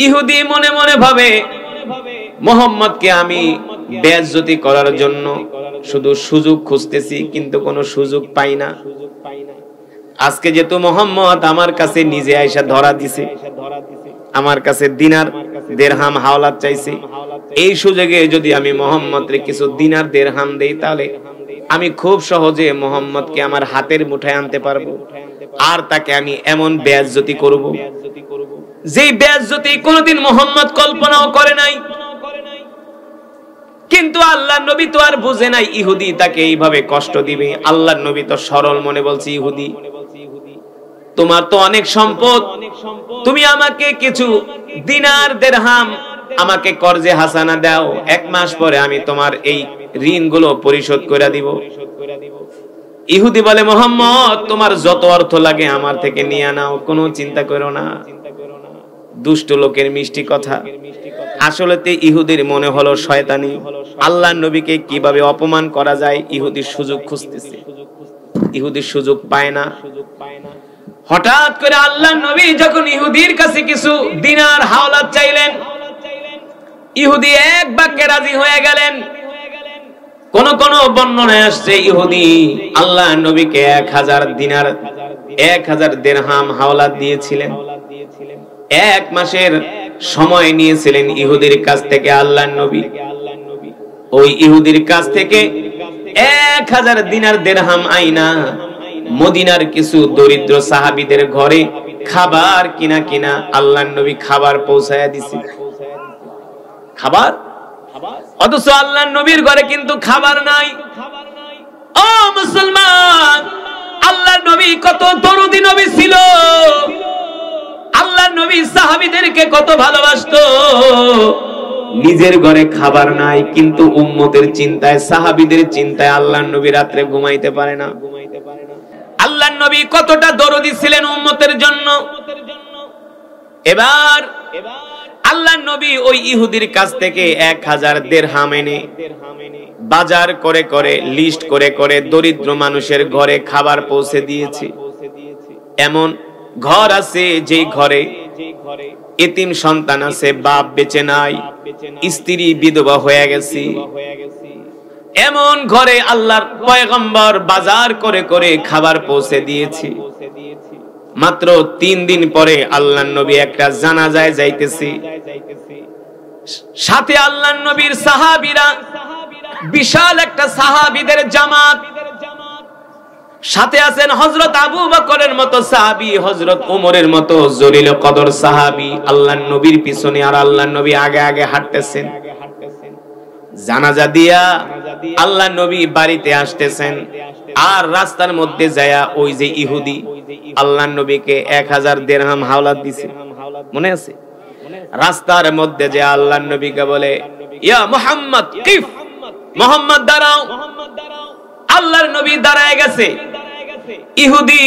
ইহুদি মনে মনে ভাবে মুহাম্মদকে আমি বেইজ্জতি করার জন্য শুধু সুযোগ খুঁজতেছি, কিন্তু কোনো সুযোগ পাই না। আজকে যেহেতু মুহাম্মদ আমার কাছে নিজে আইসা ধরা দিছে, আমার কাছে দিনার দিরহাম হাওলাত চাইছে, এই সুযোগে যদি আমি মুহাম্মদকে কিছু দিনার দিরহাম দেই, তাহলে আমি খুব সহজে মুহাম্মদকে আমার হাতের মুঠায় আনতে পারবো, আর তাকে আমি এমন বেইজ্জতি করব যেই বেইজ্জতি কোনোদিন মুহাম্মদ কল্পনাও করে নাই। কিন্তু আল্লাহর নবী তো আর বুঝে নাই ইহুদি তাকে এইভাবে কষ্ট দিবে। আল্লাহর নবী তো সরল মনে বলছে, ইহুদি তোমার তো অনেক সম্পদ, তুমি আমাকে কিছু দিনার দিরহাম আমাকে কর্জে হাসানা দাও, 1 মাস পরে আমি তোমার এই ঋণগুলো পরিশোধ করে দিব। ইহুদি বলে, মুহাম্মদ তোমার যত অর্থ লাগে আমার থেকে নিয়ে নাও, কোনো চিন্তা করো না। দুষ্ট লোকের মিষ্টি কথা। আসলেতে ইহুদির মনে হলো শয়তানি, আল্লাহর নবীকে কিভাবে অপমান করা যায় ইহুদির সুযোগ খুঁজতেছে, ইহুদির সুযোগ পায় না। হঠাৎ করে আল্লাহর নবী যখন ইহুদির কাছে কিছু দিনার হাওলাত চাইলেন, ইহুদি এক বাক্যে রাজি হয়ে গেলেন। কোন কোন বর্ণনায় আসছে ইহুদি আল্লাহর নবীকে 1000 দিনার 1000 দিরহাম হাওলাত দিয়েছিলেন। 1 মাসের সময় নিয়েছিলেন ইহুদির কাছ থেকে আল্লাহর নবী। ওই ইহুদির কাছ থেকে 1000 দিনার দিরহাম আইনা মদিনার কিছু দরিদ্র সাহাবীদের ঘরে খাবার কিনা আল্লাহর নবী খাবার পৌঁছায়া দিছে। খাবার, অথচ আল্লাহর নবীর ঘরে কিন্তু খাবার নাই। ও মুসলমান, আল্লাহর নবী কত দরদি নবী ছিল, আল্লাহর নবী সাহাবীদেরকে কত ভালোবাসতো। নিজের ঘরে খাবার নাই, কিন্তু উম্মতের চিন্তায়, সাহাবীদের চিন্তায় আল্লাহর নবী রাতে ঘুমাইতে পারে না। আল্লাহর নবী কতটা দরদি ছিলেন উম্মতের জন্য। এবার আল্লাহর নবী ওই ইহুদির কাছ থেকে 1000 দিরহাম এনে বাজার করে করে, লিস্ট করে করে দরিদ্র মানুষের ঘরে খাবার পৌঁছে দিয়েছে। এমন ঘর আছে যে ঘরে এতিম সন্তান আছে, বাপ বেঁচে নাই, স্ত্রী বিধবা হয়ে গেছে। এমন ঘরে আল্লাহর পয়গম্বর বাজার করে করে খাবার পৌঁছে দিয়েছে। মাত্র 3 দিন পরে আল্লাহর নবী একটা জানাজায় যাইতেছে, সাথে আল্লাহর নবীর সাহাবীরা, বিশাল একটা সাহাবীদের জামাত, সাথে আছেন হযরত আবু বকরের মতো সাহাবী, হযরত ওমরের মতো জলিল কদর সাহাবী। আল্লাহর নবীর পিছনে আর আল্লাহর নবী আগে আগে হাঁটতেছেন। জানাজা দিয়া আল্লাহর নবী বাড়িতে আসতেছেন, আর রাস্তার মধ্যে যায়া ওই যে ইহুদি আল্লাহর নবীকে 1000 দিরহাম হাওলাত দিছে, মনে আছে? রাস্তার মধ্যে যে আল্লাহর নবীকে বলে, ইয়া মুহাম্মদ কিফ, মুহাম্মদ দাঁড়াও। আল্লাহর নবী দাঁড়ায় গেছে। ইহুদি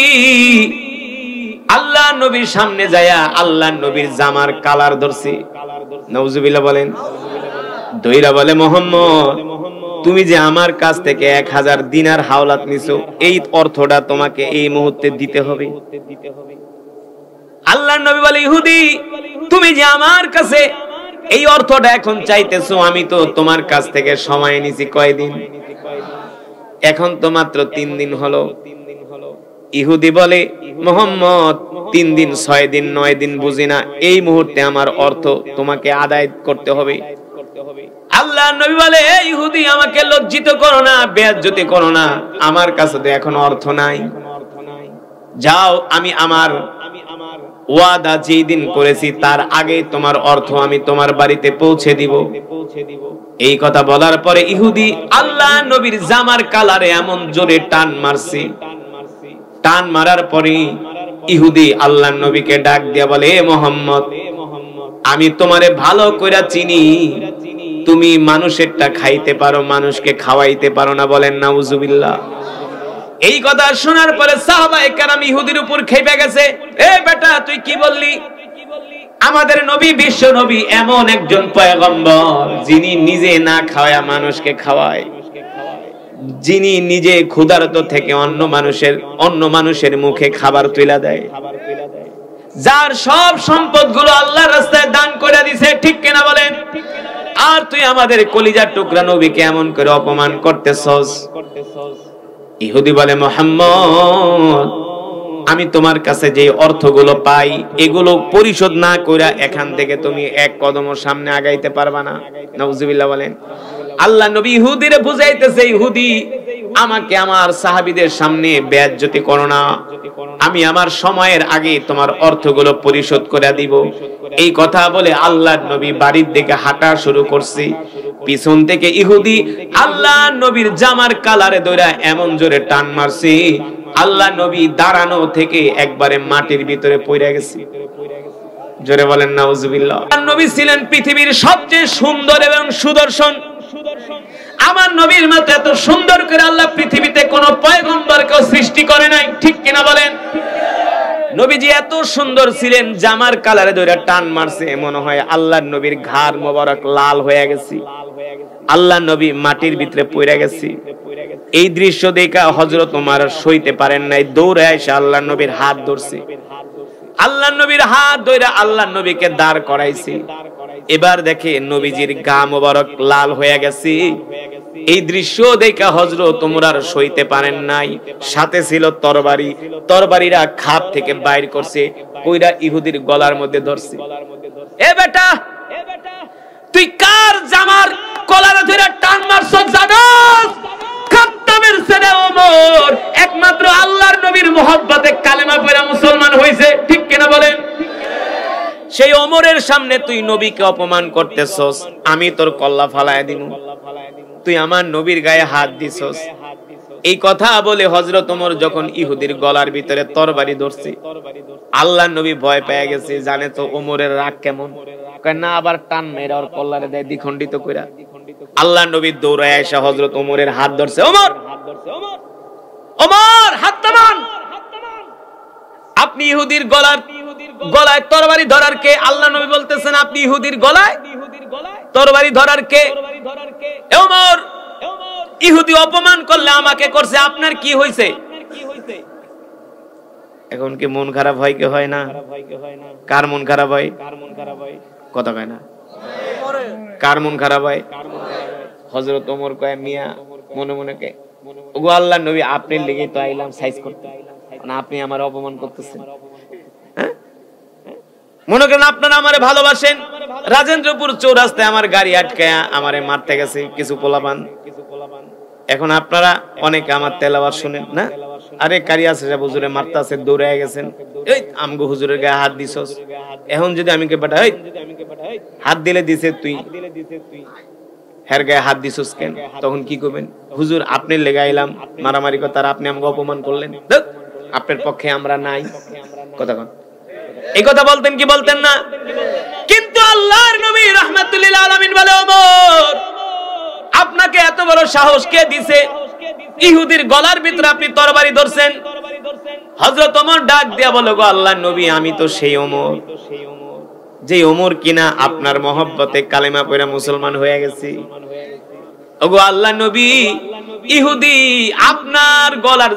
আল্লাহর নবীর সামনে যায়া আল্লাহর নবীর জামার কালার ধরছে, নাউজুবিল্লাহ বলেন, দইরা বলে, মুহাম্মদ তুমি যে আমার কাছ থেকে 1000 দিনার হাওলাত নিছো, এই অর্থটা তোমাকে এই মুহূর্তে দিতে হবে। আল্লাহর নবী বলে, ইহুদি তুমি যে আমার কাছে এই অর্থটা এখন চাইতেছো, আমি তো তোমার কাছ থেকে সময় নিছি কয়দিন, এখন তো মাত্র 3 দিন হলো। ইহুদি বলে, মুহাম্মদ 3 দিন 6 দিন 9 দিন বুঝি না, এই মুহূর্তে আমার অর্থ তোমাকে আদায় করতে হবে। আল্লাহর নবী বলে, এই ইহুদি আমাকে লজ্জিত করো না, বেইজ্জতি করো না, আমার কাছে তো এখন অর্থ নাই। যাও, আমি আমার ওয়াদা যেই দিন করেছি তার আগে তোমার অর্থ আমি তোমার বাড়িতে পৌঁছে দিব। এই কথা বলার পরে ইহুদি আল্লাহর নবীর জামার কালারে এমন জোরে টান মারছে, টান মারার পরে ইহুদি আল্লাহর নবীকে ডাক দিয়া বলে, এ মুহাম্মদ আমি তোমারে ভালো কইরা চিনি, তুমি মানুষেরটা খাইতে পারো, মানুষকে খাওয়াইতে পারো না, বলেন নাউজুবিল্লাহ। এই কথা শোনার পরে সাহাবায়ে কেরাম ইহুদির উপর খেপে গেছে, এ বেটা তুই কি বললি? আমাদের নবী, বিশ্ব নবী এমন একজন পয়গম্বর যিনি নিজে না খাওয়া মানুষকে খাওয়ায়, যিনি নিজে ক্ষুধার্ত থেকে অন্য মানুষের মুখে খাবার তুলে দেয়, যার সব সম্পদগুলো আল্লাহর রাস্তায় দান করে আমাদের কলিজার টুকরা নবীকে এমন করে অপমান করতেছস? ইহুদি বলে, মুহাম্মদ, আমি তোমার কাছে যে অর্থগুলো পাই এগুলো পরিশোধ না কইরা এখান থেকে তুমি এক কদমও সামনে আগাইতে পারবা না। নাউজুবিল্লাহ বলেন। আল্লাহ নবী ইহুদিরে বুঝাইতেছে, ইহুদি, আমাকে আমার সাহাবীদের সামনে বেয়াজ্জতি করো না, আমি আমার সময়ের আগে তোমার অর্থগুলো পরিশোধ করে দিব। এই কথা বলে আল্লাহর নবী বাড়ির দিকে হাঁটা শুরু করছে। পিছন থেকে ইহুদি আল্লাহর নবীর জামার কালারে ধরে এমন জোরে টান মারছে, আল্লাহ নবী দাঁড়ানো থেকে একবারে মাটির ভিতরে পড়ে গেছে। জোরে বলেন নাউজুবিল্লাহ। নবী ছিলেন পৃথিবীর সবচেয়ে সুন্দর এবং সুদর্শন। আমার নবীর মতো এত সুন্দর করে আল্লাহ পৃথিবীতে কোন পয়গম্বরকে সৃষ্টি করে নাই, ঠিক কিনা বলেন? নবীজি এত সুন্দর ছিলেন, জামার কালারে ধরে টান মারছে, মনে হয় আল্লাহর নবীর ঘাড় মোবারক লাল হয়ে গেছে, আল্লাহ নবী মাটির ভিতরে পড়ে গেছে। এই দৃশ্য দেখা হযরত ওমর সইতে পারেন নাই, দৌড়ে এসে আল্লাহর নবীর হাত ধরছে। আল্লাহর নবীর হাত ধরে আল্লাহর নবীকে দাঁড় করাইছে। এবার দেখে নবীজির গা মোবারক লাল হয়ে গেছে। এই দৃশ্য দেখা হযরত ওমর আর সইতে পারেন নাই। সাথে ছিল তরবারি, তরবারিরা খাপ থেকে বাইর করছে, কইরা ইহুদির গলার মধ্যে ধরছে। এ বেটা, তুই কার জামার কলারে ধরে টান মারছস জানোস? খাত্তাবের ছেলে ওমর একমাত্র আল্লাহর নবীর মহব্বতে কালেমা পড়ে মুসলমান হইছে, ঠিক কিনা বলেন? সেই ওমরের সামনে তুই নবীকে অপমান করতেছস, আমি তোর কল্লা ফালায় দিমু। তুই আমার নবীর গায়ে হাত দিছস। এই কথা বলে হযরত ওমর যখন ইহুদির গলার ভিতরে তরবারি ধরছে, আল্লাহর নবী ভয় পেয়ে গেছে, জানে তো ওমরের রাগ কেমন। কয় না, আবার টান মেরে ওর কল্লারে দেয় দ্বিখণ্ডিত কইরা। আল্লাহর নবী দৌড়ায় এসে হযরত ওমরের হাত ধরছে। ওমর, ওমর, হাত থামান। আপনি ইহুদির গলায় তরবারি ধরার কে? আল্লাহর নবী বলতেছেন, আপনি ইহুদির গলায় তরবারি ধরার কে? ওমর, ইহুদি অপমান করলে আমাকে করছে, আপনার কি হইছে? এখন কি মন খারাপ হয়? কি হয় না? কার মন খারাপ হয়? কথা কয় না। কার মন খারাপ হয়? হযরত ওমর কয়, মিয়া মনে মনে কে, ওগো আল্লাহর নবী, আপনার লেগেই তো আইলাম সাইজ করতে, না আপনি আমার অপমান করতেছেন। মনে করেন আপনারা আমারে ভালোবাসেন, রাজেন্দ্রপুর চৌরাস্তায় আমার গাড়ি আটকায়া আমারে মারতে গেছে কিছু পোলাপান। এখন আপনারা অনেকে আমার তেলাওয়াত শুনেন না, আরে কারি আছে হুজুরে মারতাছে, দৌড়ে গেছেন, এই আমগো হুজুরের গায়ে হাত দিছস। এখন যদি আমি কে বেটা, এই হাত দিলে দিছে, তুই হের গায়ে হাত দিছস কেন? তখন কি করবেন? হুজুর আপনার লেগে আইলাম, মারামারি কথা, আপনি আমাকে অপমান করলেন, আপনার পক্ষে আমরা নাই। কথা কন, এই কথা বলতেন কি বলতেন না? কিন্তু আল্লাহর নবী রাহমাতুল লিল আলামিন বলে, ওমর, আপনাকে এত বড় সাহস কে দিছে? ইহুদির গলার ভিতরে আপনি তরবারি ধরছেন। হযরত ওমর ডাক দিয়া বলে, গো আল্লাহর নবী, আমি তো সেই ওমর, যে ওমর কিনা আপনার মহব্বতে কালেমা পড়ে মুসলমান হয়ে গেছি। ওগো আল্লাহর নবী, ইহুদি আপনার গলার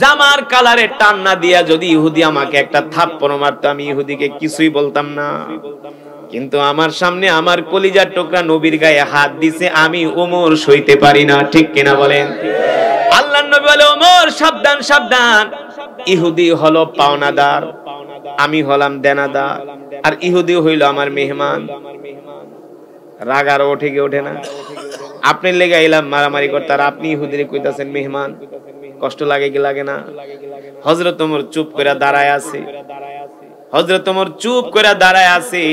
জামার কালারে টান না দিয়া যদি ইহুদি আমাকে একটা থাপ্পড় মারতো, আমি ইহুদিকে কিছুই বলতাম না। কিন্তু আমার সামনে আমার কলিজার টুকরা নবীর গায়ে হাত দিছে, আমি ওমর সইতে পারি না, ঠিক কিনা বলেন? আল্লাহর নবী বলে, ওমর সাবধান সাবধান, ইহুদি হলো পাওনাদার, আমি হলাম দেনাদার, আর ইহুদি হইল আমার মেহমান। রাগ আর ওঠে কি ওঠে না? আপনি লেগে আইলাম মারামারি করতে, আর আপনি ইহুদিরে কইতাছেন মেহমান। কষ্ট লাগে কি লাগে না? হযরত ওমর চুপ করে দাঁড়ায় আছে। হযরত ওমর চুপ করে দাঁড়ায় আছে।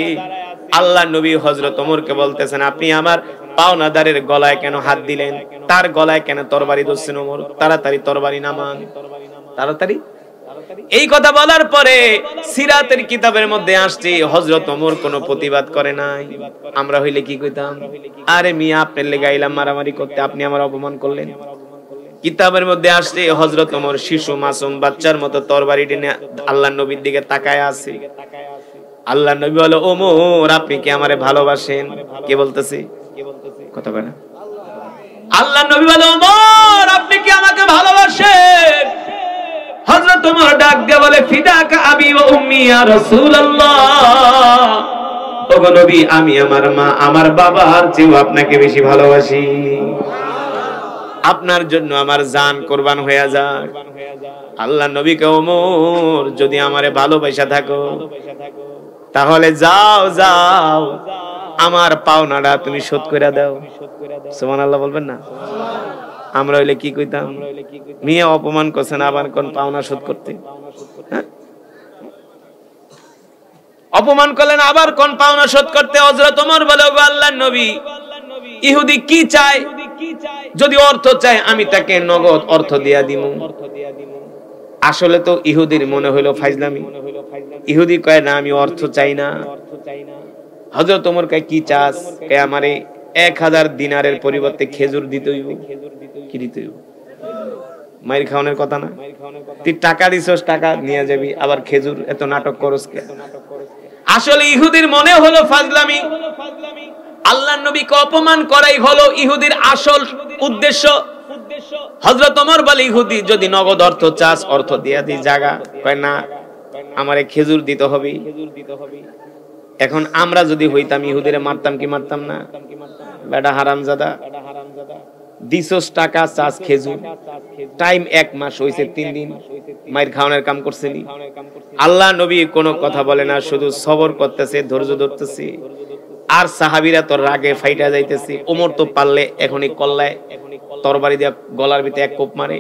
আল্লাহর নবী হযরত ওমরকে বলতেছেন, আপনি আমার পাওনাদারের গলায় কেন হাত দিলেন? তার গলায় কেন তরবারি ধরছেন? ওমর, তাড়াতাড়ি তরবারি নামান, তাড়াতাড়ি। এই কথা বলার পরে সিরাতের কিতাবের মধ্যে আসছে, হযরত ওমর কোনো প্রতিবাদ করে নাই। আমরা হইলে কি কইতাম? আরে মিয়া, আপনার লেগে আইলাম মারামারি করতে, আপনি আমার অপমান করলেন। কিতাবের মধ্যে আসছে, হযরত ওমর শিশু মাসুম বাচ্চার মতো তরবারি নিয়ে আল্লাহর নবীর দিকে তাকায় আছে। আল্লাহর নবী বলে, ওমর, আপনি কি আমারে ভালোবাসেন? কে বলতেছে? কথা বলে না। আল্লাহর নবী বলে, ওমর, আপনি কি আমাকে ভালোবাসেন? হযরত ওমর ডাক দিয়ে বলে, ফিদাকা আবি ওয়া উম্মি ইয়া রাসূলুল্লাহ, ওগো নবী, আমি আমার মা আমার বাবার চেয়েও আপনাকে বেশি ভালোবাসি, আপনার জন্য আমার জান কোরবান হয়ে যাক। আল্লাহ নবীকে, ওমর যদি আমারে ভালোবাসা থাকো তাহলে যাও যাও আমার পাওনাটা তুমি শোধ করে দাও। সুবহানাল্লাহ বলবেন না? আমরা হইলে কি কইতাম? মিয়া অপমান করছেন আবার কোন পাওনা শোধ করতে? অপমান করলেন আবার কোন পাওনা শোধ করতে? হযরত ওমর বলে, ওগো আল্লাহর নবী, ইহুদি কি চায়? যদি অর্থ চায় আমি তাকে নগদ অর্থ দিয়া দিমু। আসলে তো ইহুদির মনে হইলো ফাইজলামি। ইহুদি কয়, না আমি অর্থ চাই না। হযরত ওমর কয়, কি চাস? কয়, আমারে 1000 দিনারের পরিবর্তে খেজুর দিতে হইব। কি দিতে হইব? মাইর খাওয়ানোর কথা না? তুই টাকা দিছস, টাকা নিয়ে যাবি, আবার খেজুর এত নাটক করস কে? আসলে ইহুদির মনে হলো ফাজলামি। আল্লাহর নবীকে অপমান করাই হলো ইহুদির আসল উদ্দেশ্য। হযরত ওমর বলে, ইহুদি যদি নগদ অর্থ চাস অর্থ দিয়া দি জায়গা। কয়, না আমারে খেজুর দিতে হবে। এখন আমরা যদি হইতাম ইহুদিরে মারতাম কি মারতাম না? বেটা হারামজাদা, দিছস টাকা চাস খেজুর, টাইম 1 মাস হইছে 3 দিন, মাইর খাওয়ানোর কাম করছেনি। আল্লাহ নবী কোনো কথা বলে না, শুধু সবর করতেছে, ধৈর্য ধরতেছে। আর সাহাবীরা তো রাগে ফাইটা যাইতেছে। ওমর তো পারলে এখনই কল্লায় তরবারি দিয়া গলার ভিতরে এক কোপ মারে।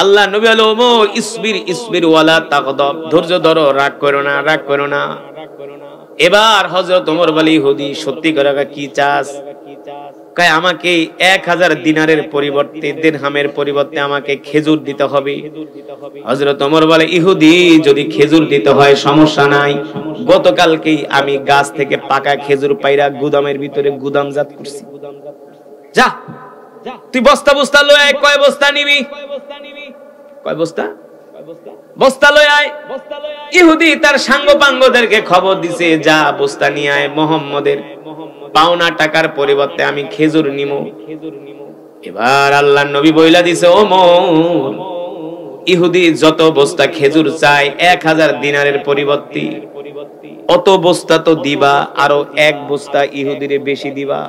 আল্লাহ নবী বলে, ওমর ইসবির ইসবির ওয়ালা তাগদাব, ধৈর্য ধরো, রাগ করো না, রাগ করো না। এবার হযরত ওমর বলে, ইহুদি সত্যি করে কি চাস? কয়, আমাকে 1000 দিনারের পরিবর্তে, দিরহামের পরিবর্তে আমাকে খেজুর দিতে হবে। হযরত ওমর বলে, ইহুদি যদি খেজুর দিতে হয় সমস্যা নাই, গতকালকেই আমি গাছ থেকে পাকা খেজুর পাইরা গুদামের ভিতরে গুদামজাত করছি। যা তুই বস্তা বস্তা লয়ে আয়। কয় বস্তা নিবি? কয় বস্তা? বস্তা লয়ে আয়। ইহুদি তার সাঙ্গপাঙ্গদেরকে খবর দিছে, যা বস্তা নিয়ে আয়, মুহাম্মদের পাওনা টাকার পরিবর্তে আমি খেজুর নিমু। এবার আল্লাহর নবী বইলা দিছে, ওমর ইহুদি যত বস্তা খেজুর চায় 1000 দিনারের পরিবর্তে অত বস্তা তো দিবা, আরো 1 বস্তা ইহুদিরে বেশি দিবা।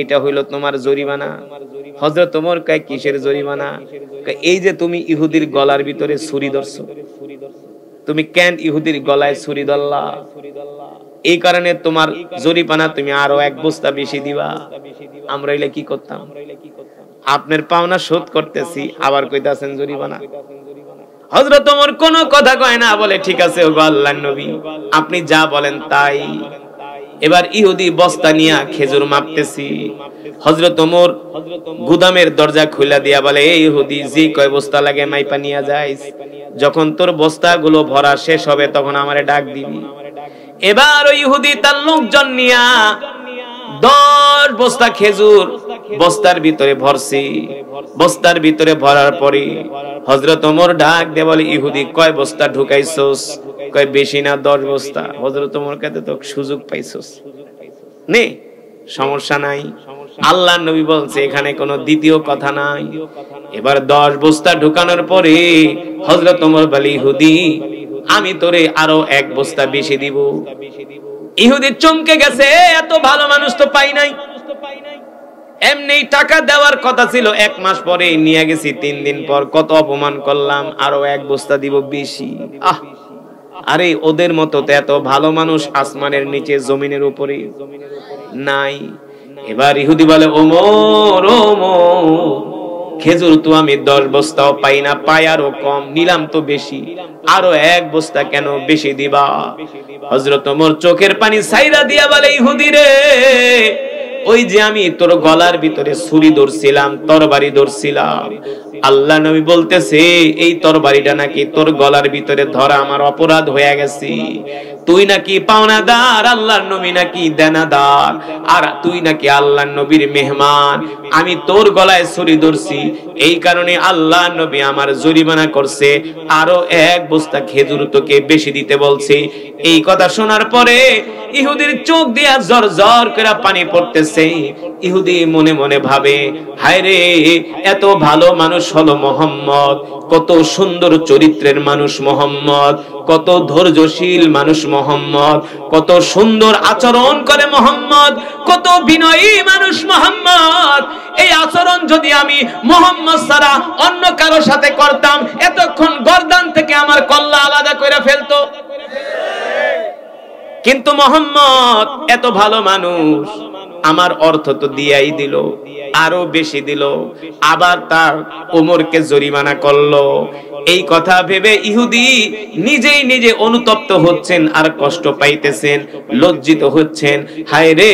এটা হইল তোমার জরিমানা। হযরত ওমর কয়, কিসের জরিমানা? এই যে তুমি ইহুদির গলার ভিতরে ছুরি ধরছো, তুমি কেন ইহুদির গলায় ছুরি ধরলা? এই কারণে তোমার জরিমানা তুমি আরো 1 বস্তা বেশি দিবা। আমরা হইলে কি করতাম? আপনার পাওনা শোধ করতেছি, আবার কইতাছেন জরিমানা। হযরত ওমর কোনো কথা কয় না, বলে, ঠিক আছে ওগো আল্লাহর নবী, আপনি যা বলেন তাই। এবার ইহুদি বস্তা নিয়া খেজুর মাপতেছি। হযরত ওমর গুদামের দরজা খুলে দিয়া বলে, এই ইহুদি, যে কয় বস্তা লাগে মাইপা নিয়া যাইস, যখন তোর বস্তাগুলো ভরা শেষ হবে তখন আমারে ডাক দিবি। এবার ওই ইহুদি তার লোকজন নিয়া 10 বস্তা খেজুর বস্তার ভিতরে ভরছি। বস্তার ভিতরে ভরার পরে হযরত ওমর ডাক দিয়ে বলে, ইহুদি কয় বস্তা ঢুকাইছস? কয়, বেশি না, 10 বস্তা। হযরত ওমর কাছে তো সুযোগ পাইছস নে, সমস্যা নাই। আল্লাহর নবী বলছে এখানে কোনো দ্বিতীয় কথা নাই। এবার 10 বস্তা ঢুকানোর পরে হযরত ওমর বলে, ইহুদি আমি তোরে আরো 1 বস্তা বেশি দিব। ইহুদি চমকে গেছে, এত ভালো মানুষ তো পাই নাই। এমনি টাকা দেওয়ার কথা ছিল 1 মাস পরে, নিয়ে গেছি 3 দিন পর, কত অপমান করলাম, আরো 1 বস্তা দিব বেশি। আরে ওদের মতো তো এত ভালো মানুষ আসমানের নিচে জমিনের উপরে নাই। এবার ইহুদি বলে, ওমর ওমর, খেজুর তো আমি 10 বস্তাও পাই না, পাই আরো কম, নিলাম তো বেশি, আরো 1 বস্তা কেন বেশি দিবা? হযরত ওমর চোখের পানি ছাইরা দিয়া বলে, ইহুদি রে, ওই যে আমি তোর গলার ভিতরে ছুরি ধরছিলাম, তরবারি ধরছিলাম, আল্লাহ নবী বলতেছে এই তরবারিটা নাকি তোর গলার ভিতরে ধরা আমার অপরাধ হয়ে গেছে। তুই নাকি পাওনাদার, আল্লাহর নবী নাকি দেনাদার, আর তুই নাকি আল্লাহর নবীর মেহমান। আমি তোর গলায় ছুরি ধরছি, এই কারণে আল্লাহর নবী আমার জরিমানা করছে, আরো 1 বস্তা খেজুর তোকে বেশি দিতে বলছে। এই কথা শোনার পরে ইহুদির চোখ দিয়া জর জর করে পানি পড়তেছে। ইহুদি মনে মনে ভাবে, হায় রে, এত ভালো মানুষ হলো মুহাম্মদ, কত সুন্দর চরিত্রের মানুষ মুহাম্মদ, কত ধৈর্যশীল মানুষ মুহাম্মদ, কত সুন্দর আচরণ করে মুহাম্মদ, কত বিনয়ী মানুষ মুহাম্মদ। এই আচরণ যদি আমি মুহাম্মদ ছাড়া অন্য কারো সাথে করতাম, এতক্ষণ গর্দান থেকে আমার কল্লা আলাদা করে ফেলতো। কিন্তু মুহাম্মদ এত ভালো মানুষ, আমার অর্থ তো দিয়াই দিল, আরো বেশি দিল, আবার তার ওমরকে জরিমানা করলো। এই কথা ভেবে ইহুদি নিজেই নিজে অনুতপ্ত হচ্ছেন আর কষ্ট পাইতেছেন, লজ্জিত হচ্ছেন। হায় রে,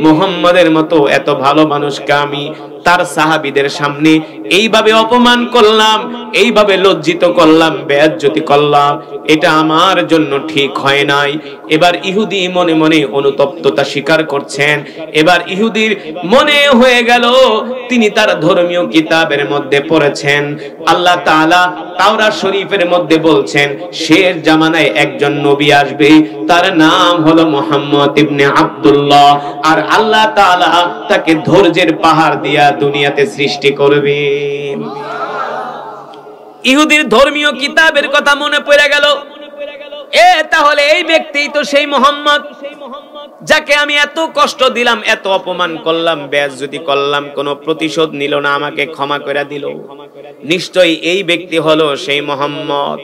মুহাম্মাদের মতো এত ভালো মানুষকে আমি তার সাহাবীদের সামনে এইভাবে অপমান করলাম, এইভাবে লজ্জিত করলাম, বেইজ্জতি করলাম, এটা আমার জন্য ঠিক হয় নাই। এবার ইহুদি মনে মনে অনুতপ্ততা স্বীকার করছেন। এবার ইহুদির মনে হয়ে গেল তিনি তার ধর্মীয় কিতাবের মধ্যে পড়েছেন, আল্লাহ তাআলা তাওরাত শরীফের মধ্যে বলছেন শেষ জামানায় একজন নবী আসবে, তার নাম হলো মুহাম্মদ ইবনে আব্দুল্লাহ, আর আল্লাহ তাআলা তাকে ধৈর্যের পাহাড় দিয়া দুনিয়াতে সৃষ্টি করবেন। ইহুদির ধর্মীয় কিতাবের কথা মনে পড়ে গেল, তাহলে এই ব্যক্তি তো সেই মুহাম্মদ যাকে আমি এত কষ্ট দিলাম, এত অপমান করলাম, বেইজ্জতি করলাম, কোনো প্রতিশোধ নিল না, আমাকে ক্ষমা করে দিল। নিশ্চয়ই এই ব্যক্তি হলো সেই মুহাম্মদ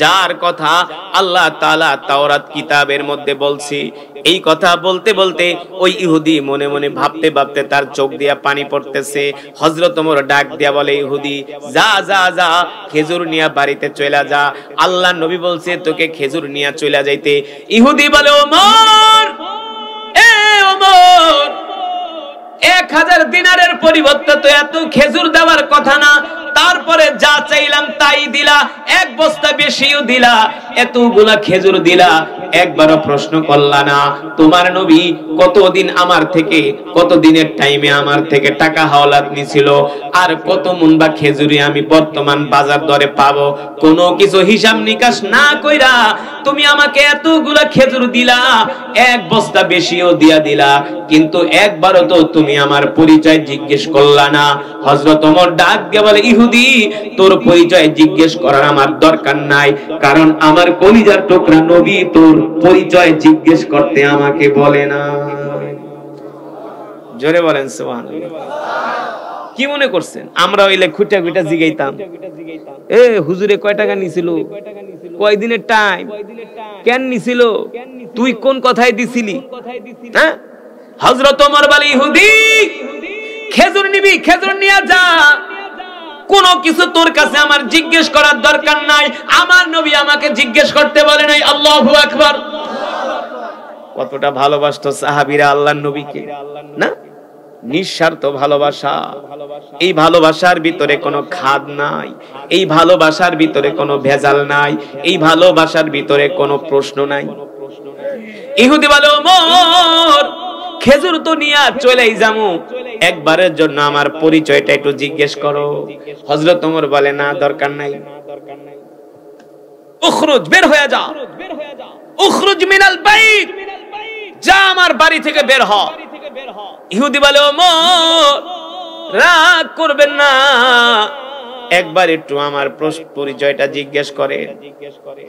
যার কথা আল্লাহ তাআলা তাওরাত কিতাবের মধ্যে বলছি। এই কথা বলতে বলতে ওই ইহুদি মনে মনে ভাবতে ভাবতে তার চোখ দিয়া পানি পড়তেছে। হযরত ওমর ডাক দিয়া বলে, ইহুদি যা যা যা, খেজুর নিয়া বাড়িতে চলে যা, আল্লাহর নবী বলছে তোকে খেজুর নিয়া চলে যাইতে। ইহুদি বলে, ওমর, এ ওমর, 1000 দিনারের পরিবর্তে তো এত খেজুর দেওয়ার কথা না, তারপরে যা চাইলাম তাই দিলা, এক বস্তা বেশিও দিলা, এতগুলা খেজুর দিলা, একবারও প্রশ্ন করলা না তোমার নবী কতদিন আমার থেকে, কত দিনের টাইমে আমার থেকে টাকা হাওলাত নিছিল, আর কত মুন বা খেজুরি আমি বর্তমান বাজার দরে পাবো, কোনো কিছু হিসাব নিকাশ না কইরা তুমি আমাকে এতগুলা খেজুর দিলা, এক বস্তা বেশিও দিয়া দিলা, কিন্তু একবারও তো তুমি আমার পরিচয় জিজ্ঞেস করলা না। হযরত ওমর ডাক দিয়ে বলে, ইহুদি তোর পরিচয় জিজ্ঞেস করার আমার দরকার নাই, কারণ আমার কলিজার টুকরা নবী তোর পরিচয় জিজ্ঞেস করতে আমাকে বলে না। জোরে বলেন সুবহানাল্লাহ। কি মনে করছেন আমরা হইলে খুঁটা খুঁটা জিগাইতাম, এ হুজুরে কয় টাকা নিছিল, কয় দিনের টাইম, কেন নিছিল, তুই কোন কথাই দিছিলি? হ্যাঁ, হযরত ওমর বলে, ইহুদি খেজুর নিবি, খেজুর নিয়ে যা, কোনো কিছু তোর কাছে আমার জিজ্ঞেস করার দরকার নাই, আমার নবী আমাকে জিজ্ঞেস করতে বলে নাই। আল্লাহু আকবার। কতটা ভালোবাসতো সাহাবীরা আল্লাহর নবীকে, না? নিঃস্বার্থ ভালোবাসা। এই ভালোবাসার ভিতরে কোনো খাদ নাই, এই ভালোবাসার ভিতরে কোনো ভেজাল নাই, এই ভালোবাসার ভিতরে কোনো প্রশ্ন নাই। ইহুদি বলে, ওমর খেজুর তো নিয়া চলেই যামু, একবারের জন্য আমার পরিচয়টা একটু জিজ্ঞেস করো। হযরত ওমর বলে, না দরকার নাই, উখরুজ, বের হয়ে যা, উখরুজ মিনাল বাইত, যা আমার বাড়ি থেকে বের হ। ইহুদি বলে, ওমর রাগ করবেন না, একবার একটু আমার পরিচয়টা জিজ্ঞেস করে।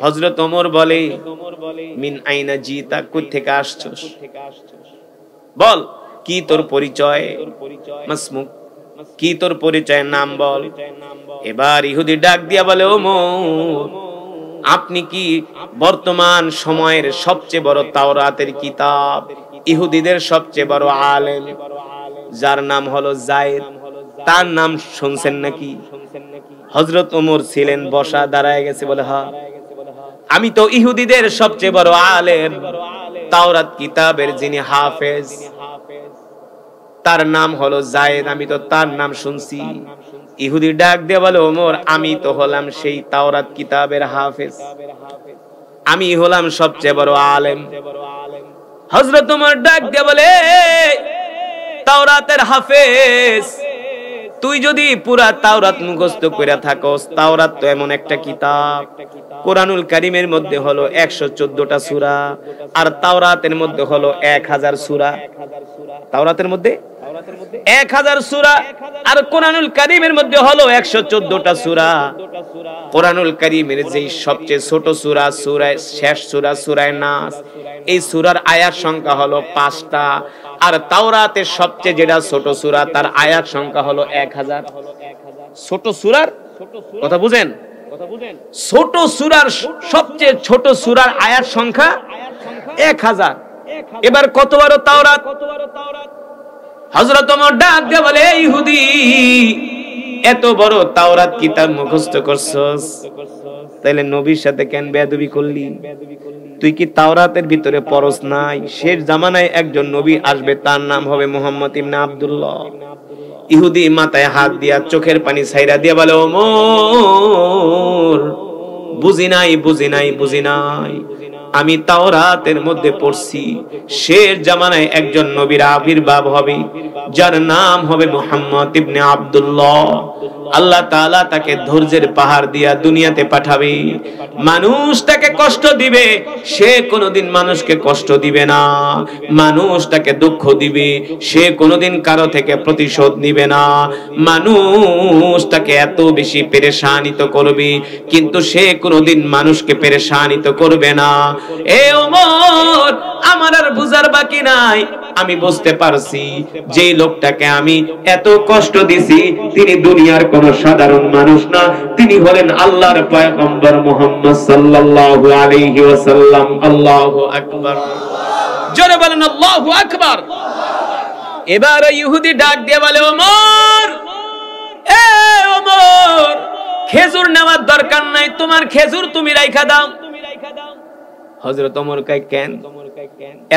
হযরত ওমর বলে, মিন আইনা জিতা, কই থেকে আসছস, বল কি তোর পরিচয়, মাসমুক কি তোর পরিচয়ের নাম বল। এবার ইহুদি ডাক দিয়া বলে, ওমর আপনি কি বর্তমান সময়ের সবচেয়ে বড় তাওরাতের কিতাব, ইহুদিদের সবচেয়ে বড় আলেম যার নাম হলো যায়েদ, তার নাম শুনছেন নাকি? হযরত ওমর ছিলেন বসা, দাঁড়ায় গেছে, বলে হ্যাঁ, আমি তো ইহুদিদের সবচেয়ে বড় আলেম, তাওরাত কিতাবের যিনি হাফেজ তার নাম হলো যায়েদ, আমি তো তার নাম শুনছি। ইহুদি ডাক দিয়ে বলে, ওমর আমি তো হলাম সেই তাওরাত কিতাবের হাফেজ, আমি হলাম সবচেয়ে বড় আলেম। হযরত ওমর ডাক দিয়ে বলে, তাওরাতের হাফেজ, তুই যদি পুরা তাওরাত মুখস্থ কইরা থাকস, তাওরাত তো এমন একটা কিতাব, কোরআনুল কারীমের মধ্যে হলো 114টা সূরা, আর তাওরাতের মধ্যে হলো 1000 সূরা। তাওরাতের মধ্যে 1000 সূরা, আর কোরআনুল কারীমের মধ্যে হলো 114টা সূরা। কোরআনুল কারীমের যেই সবচেয়ে ছোট সূরা, শেষ সূরা সূরা নাস, এই সূরার আয়াত সংখ্যা হলো 5টা। আর তাওরাতের সবচেয়ে যেটা ছোট সূরা, তার আয়াত সংখ্যা হলো 1000। ছোট সূরার কথা বুঝেন, ছোট সূরার সবচেয়ে ছোট সূরার আয়াত সংখ্যা 1000। এবার কত বড় তাওরাত? হযরত ওমর ডাক দিয়ে বলে, ইহুদি, এত বড় তাওরাত কিতাব মুখস্থ করছস, তাইলে নবীর সাথে কেন বেয়াদবি করলি? তুই কি তাওরাতের ভিতরে পড়স নাই? শেষ জামানায় একজন নবী আসবে, তার নাম হবে মুহাম্মদ ইবনে আব্দুল্লাহ। ইহুদি মাথায় হাত দিয়া চোখের পানি ছাইরা দিয়া বলে, ওমর, বুঝি নাই, আমি তাওরাতের মধ্যে পড়ছি শেষ জামানায় একজন নবীর আবির্ভাব হবে, যার নাম হবে মুহাম্মদ ইবনে আব্দুল্লাহ। আল্লাহ তাআলা তাকে ধৈর্যের পাহাড় দিয়া দুনিয়াতে পাঠাবে। মানুষ তাকে কষ্ট দিবে, সে কোনোদিন মানুষকে কষ্ট দিবে না। মানুষ তাকে দুঃখ দিবে, সে কোনোদিন কারো থেকে প্রতিশোধ নিবে না। মানুষ তাকে এত বেশি পেরেশানিত করবে, কিন্তু সে কোনোদিন মানুষকে পেরেশানিত করবে না। এ ওমর, আমার আর বুঝার বাকি নাই। আমি বুঝতে পারছি যে লোকটাকে আমি এত কষ্ট দিছি, তিনি দুনিয়ার কোন সাধারণ মানুষ না, তিনি হলেন আল্লাহর পয়গম্বর মুহাম্মদ সাল্লাল্লাহু আলাইহি ওয়াসাল্লাম। আল্লাহু আকবার, জোরে বলেন আল্লাহু আকবার। এবার ইহুদি ডাক দিয়ে বলে, ওমর, এ ওমর, খেজুর নেওয়ার দরকার নাই, তোমার খেজুর তুমি রাইখা দাও। হযরত ওমর কয়, কেন?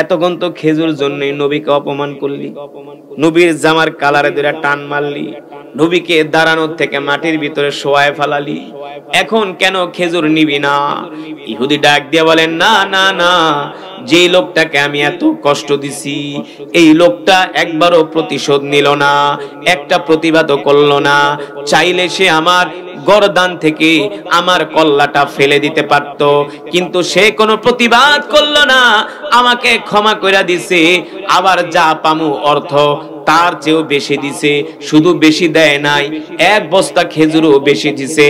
এতক্ষণ তো খেজুর জন্যই নবীকে অপমান করলি, নবীর জামার কালারে ধরে টান মারলি, নবীকে দাঁড়ানোর থেকে মাটির ভিতরে শোয়ায় ফেলালি, এখন কেন খেজুর নিবি না? ইহুদি ডাক দিয়ে বলেন, না না না, যে লোকটাকে আমি এত কষ্ট দিছি, এই লোকটা একবারও প্রতিশোধ নিল না, একটা প্রতিবাদও করলো না। চাইলে সে আমার গর্দান থেকে আমার কল্লাটা ফেলে দিতে পারত, কিন্তু সে কোনো প্রতিবাদ করলো না, আমাকে ক্ষমা করে দিছে। আবার যা পামু অর্থ তার চেয়েও বেশি দিছে, শুধু বেশি দেয় নাই, 1 বস্তা খেজুরও বেশি দিছে।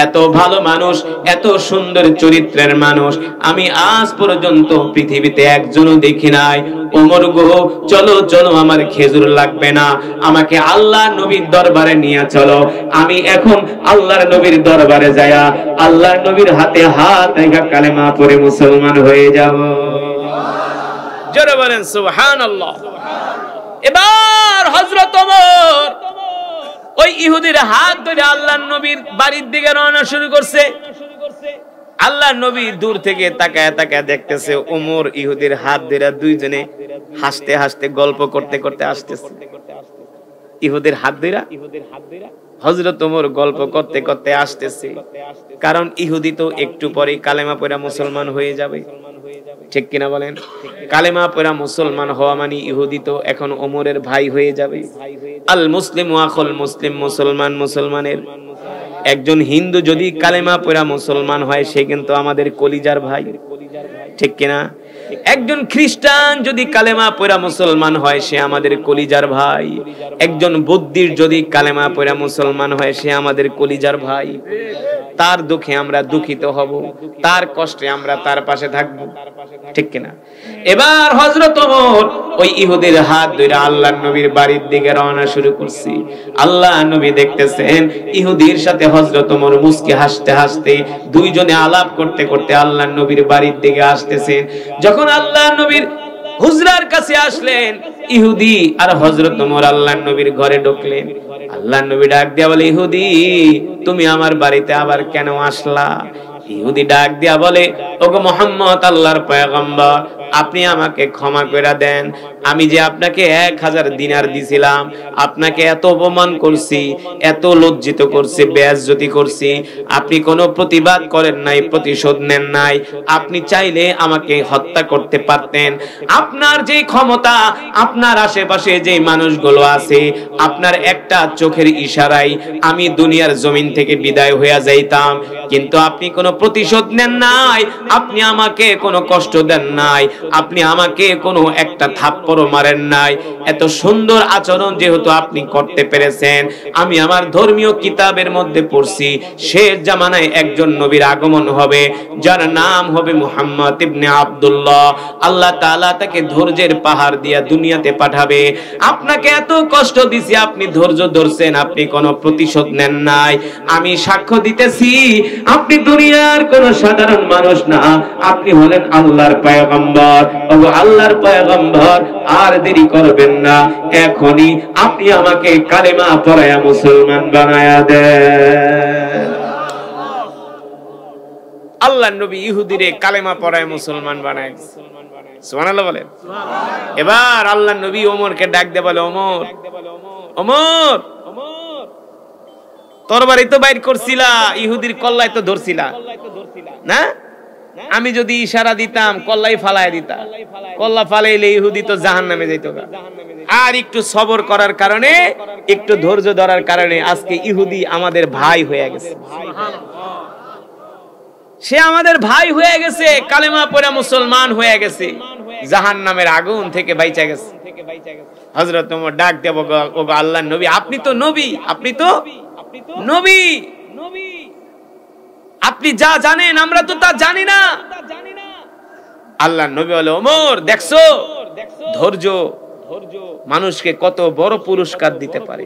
এত ভালো মানুষ, এত সুন্দর চরিত্রের মানুষ আমি আজ পর্যন্ত পৃথিবীতে একজনও দেখি নাই। ওমর গো, চলো চলো, আমার খেজুর লাগবে না, আমাকে আল্লাহ নবীর দরবারে নিয়ে চলো। আমি এখন আল্লাহর নবীর দরবারে যায়া আল্লাহর নবীর হাতে হাত রেখে কালেমা পড়ে মুসলমান হয়ে যাব। জোরে বলেন সুবহানাল্লাহ। এবার হযরত ওমর ওই ইহুদির হাত ধরে আল্লাহর নবীর বাড়ির দিকে রওনা শুরু করছে। আল্লাহর নবী দূর থেকে তাকায় তাকায় দেখতেছে ওমর ইহুদির হাত ধরে দুইজনে হাসতে হাসতে গল্প করতে করতে আসতেছে। ইহুদির হাত ধরে হযরত ওমর গল্প করতে করতে আসতেছে, কারণ ইহুদি তো একটু পরে কালেমা পড়া মুসলমান হয়ে যাবে, ঠিক কিনা বলেন? কালেমা পড়া মুসলমান হওয়া মানে ইহুদি তো এখন ওমরের ভাই হয়ে যাবে। আল মুসলিমু আখুল মুসলিম, মুসলমান মুসলমানের। একজন হিন্দু যদি কালেমা পড়া মুসলমান হয়, সে কিন্তু আমাদের কলিজার ভাই, ঠিক কিনা? একজন খ্রিস্টান যদি কালেমা পড়া মুসলমান হয়, সে আমাদের কলিজার ভাই। একজন বুদ্ধির যদি কালেমা পড়া মুসলমান হয়, সে আমাদের কলিজার ভাই। তার দুঃখে আমরা দুঃখিত হব, তার কষ্টে আমরা তার পাশে থাকব, ঠিক কিনা? এবার হযরত ওমর ওই ইহুদির হাত ধরে আল্লাহর নবীর বাড়ির দিকে রওনা শুরু করছি। আল্লাহর নবী দেখতেছেন ইহুদির সাথে হযরত ওমর মুস্কি হাসতে হাসতে দুইজনে আলাপ করতে করতে আল্লাহর নবীর বাড়ির দিকে আসতেছেন। যখন আল্লাহর নবীর হুজরার কাছে আসলেন, ইহুদি আর হযরত ওমর আল্লাহর নবীর ঘরে ঢুকলেন। আল্লাহর নবী ডাক দিয়া বলে, ইহুদি, তুমি আমার বাড়িতে আবার কেন আসলা? ইহুদি ডাক দিয়া বলে, ওগো মুহাম্মদ, আল্লাহর পয়গম্বর, আপনি আমাকে ক্ষমা করে দেন। আমি যে আপনাকে 1000 দিনার দিছিলাম, আপনাকে এত অপমান করছি, এত লজ্জিত করছি, বেইজ্জতি করছি, আপনি কোনো প্রতিবাদ করেন নাই, প্রতিশোধ নেন নাই। আপনি চাইলে আমাকে হত্যা করতে পারতেন। আপনার যে ক্ষমতা, আপনার আশেপাশে যে মানুষগুলো আছে, আপনার একটা চোখের ইশারায় আমি দুনিয়ার জমিন থেকে বিদায় হয়ে যাইতাম, কিন্তু আপনি কোনো প্রতিশোধ নেন নাই, আপনি আমাকে কোনো কষ্ট দেন নাই, আপনি আমাকে কোনো একটা থাপ্পড়ও মারেন নাই। এত সুন্দর আচরণ যেহেতু আপনি করতে পেরেছেন, আমি আমার ধর্মীয় কিতাবের মধ্যে পড়ছি শেষ জামানায় একজন নবীর আগমন হবে, যার নাম হবে মুহাম্মদ ইবনে আব্দুল্লাহ। আল্লাহ তাআলা তাকে ধৈর্যের পাহাড় দিয়া দুনিয়াতে পাঠাবে। আপনাকে এত কষ্ট দিছি, আপনি ধৈর্য ধরছেন, আপনি কোনো প্রতিশোধ নেন নাই। আমি সাক্ষ্য দিতেছি আপনি দুনিয়ার কোন সাধারণ মানুষ না, আপনি হলেন আল্লাহর পয়গম্বর। ওগো আল্লাহর পয়গম্বর, আর দেরি করবেন না, এখনই আপনি আমাকে কালেমা পড়ায়া মুসলমান বানায়া দেন। আল্লাহর নবী ইহুদিরে কালেমা পড়ায় মুসলমান বানায়। সুবহানাল্লাহ বলেন। এবার আল্লাহর নবী ওমরকে ডাক দিয়ে বলে, ওমর, ওমর, তরবারি তো বাইর করছিলা, ইহুদির কল্লায় তো ধরছিলা না? আমি যদি ইশারা দিতাম কল্লাই ফালায় দিতাম, কল্লা ফালাইলে ইহুদি তো জাহান্নামে যাইত। আর একটু সবর করার কারণে, একটু ধৈর্য ধরার কারণে আজকে ইহুদি আমাদের ভাই হয়ে গেছে। সে আমাদের ভাই হয়ে গেছে, কালেমা পড়ে মুসলমান হয়ে গেছে, জাহান্নামের আগুন থেকে বাইচা গেছে। হযরত ওমর ডাক দেব, ওগো আল্লাহর নবী, আপনি তো নবী, আপনি তো নবী, আপনি যা জানেন আমরা তো তা জানি না। আল্লাহর নবী বলে, ওমর দেখছো ধৈর্য মানুষকে কত বড় পুরস্কার দিতে পারে।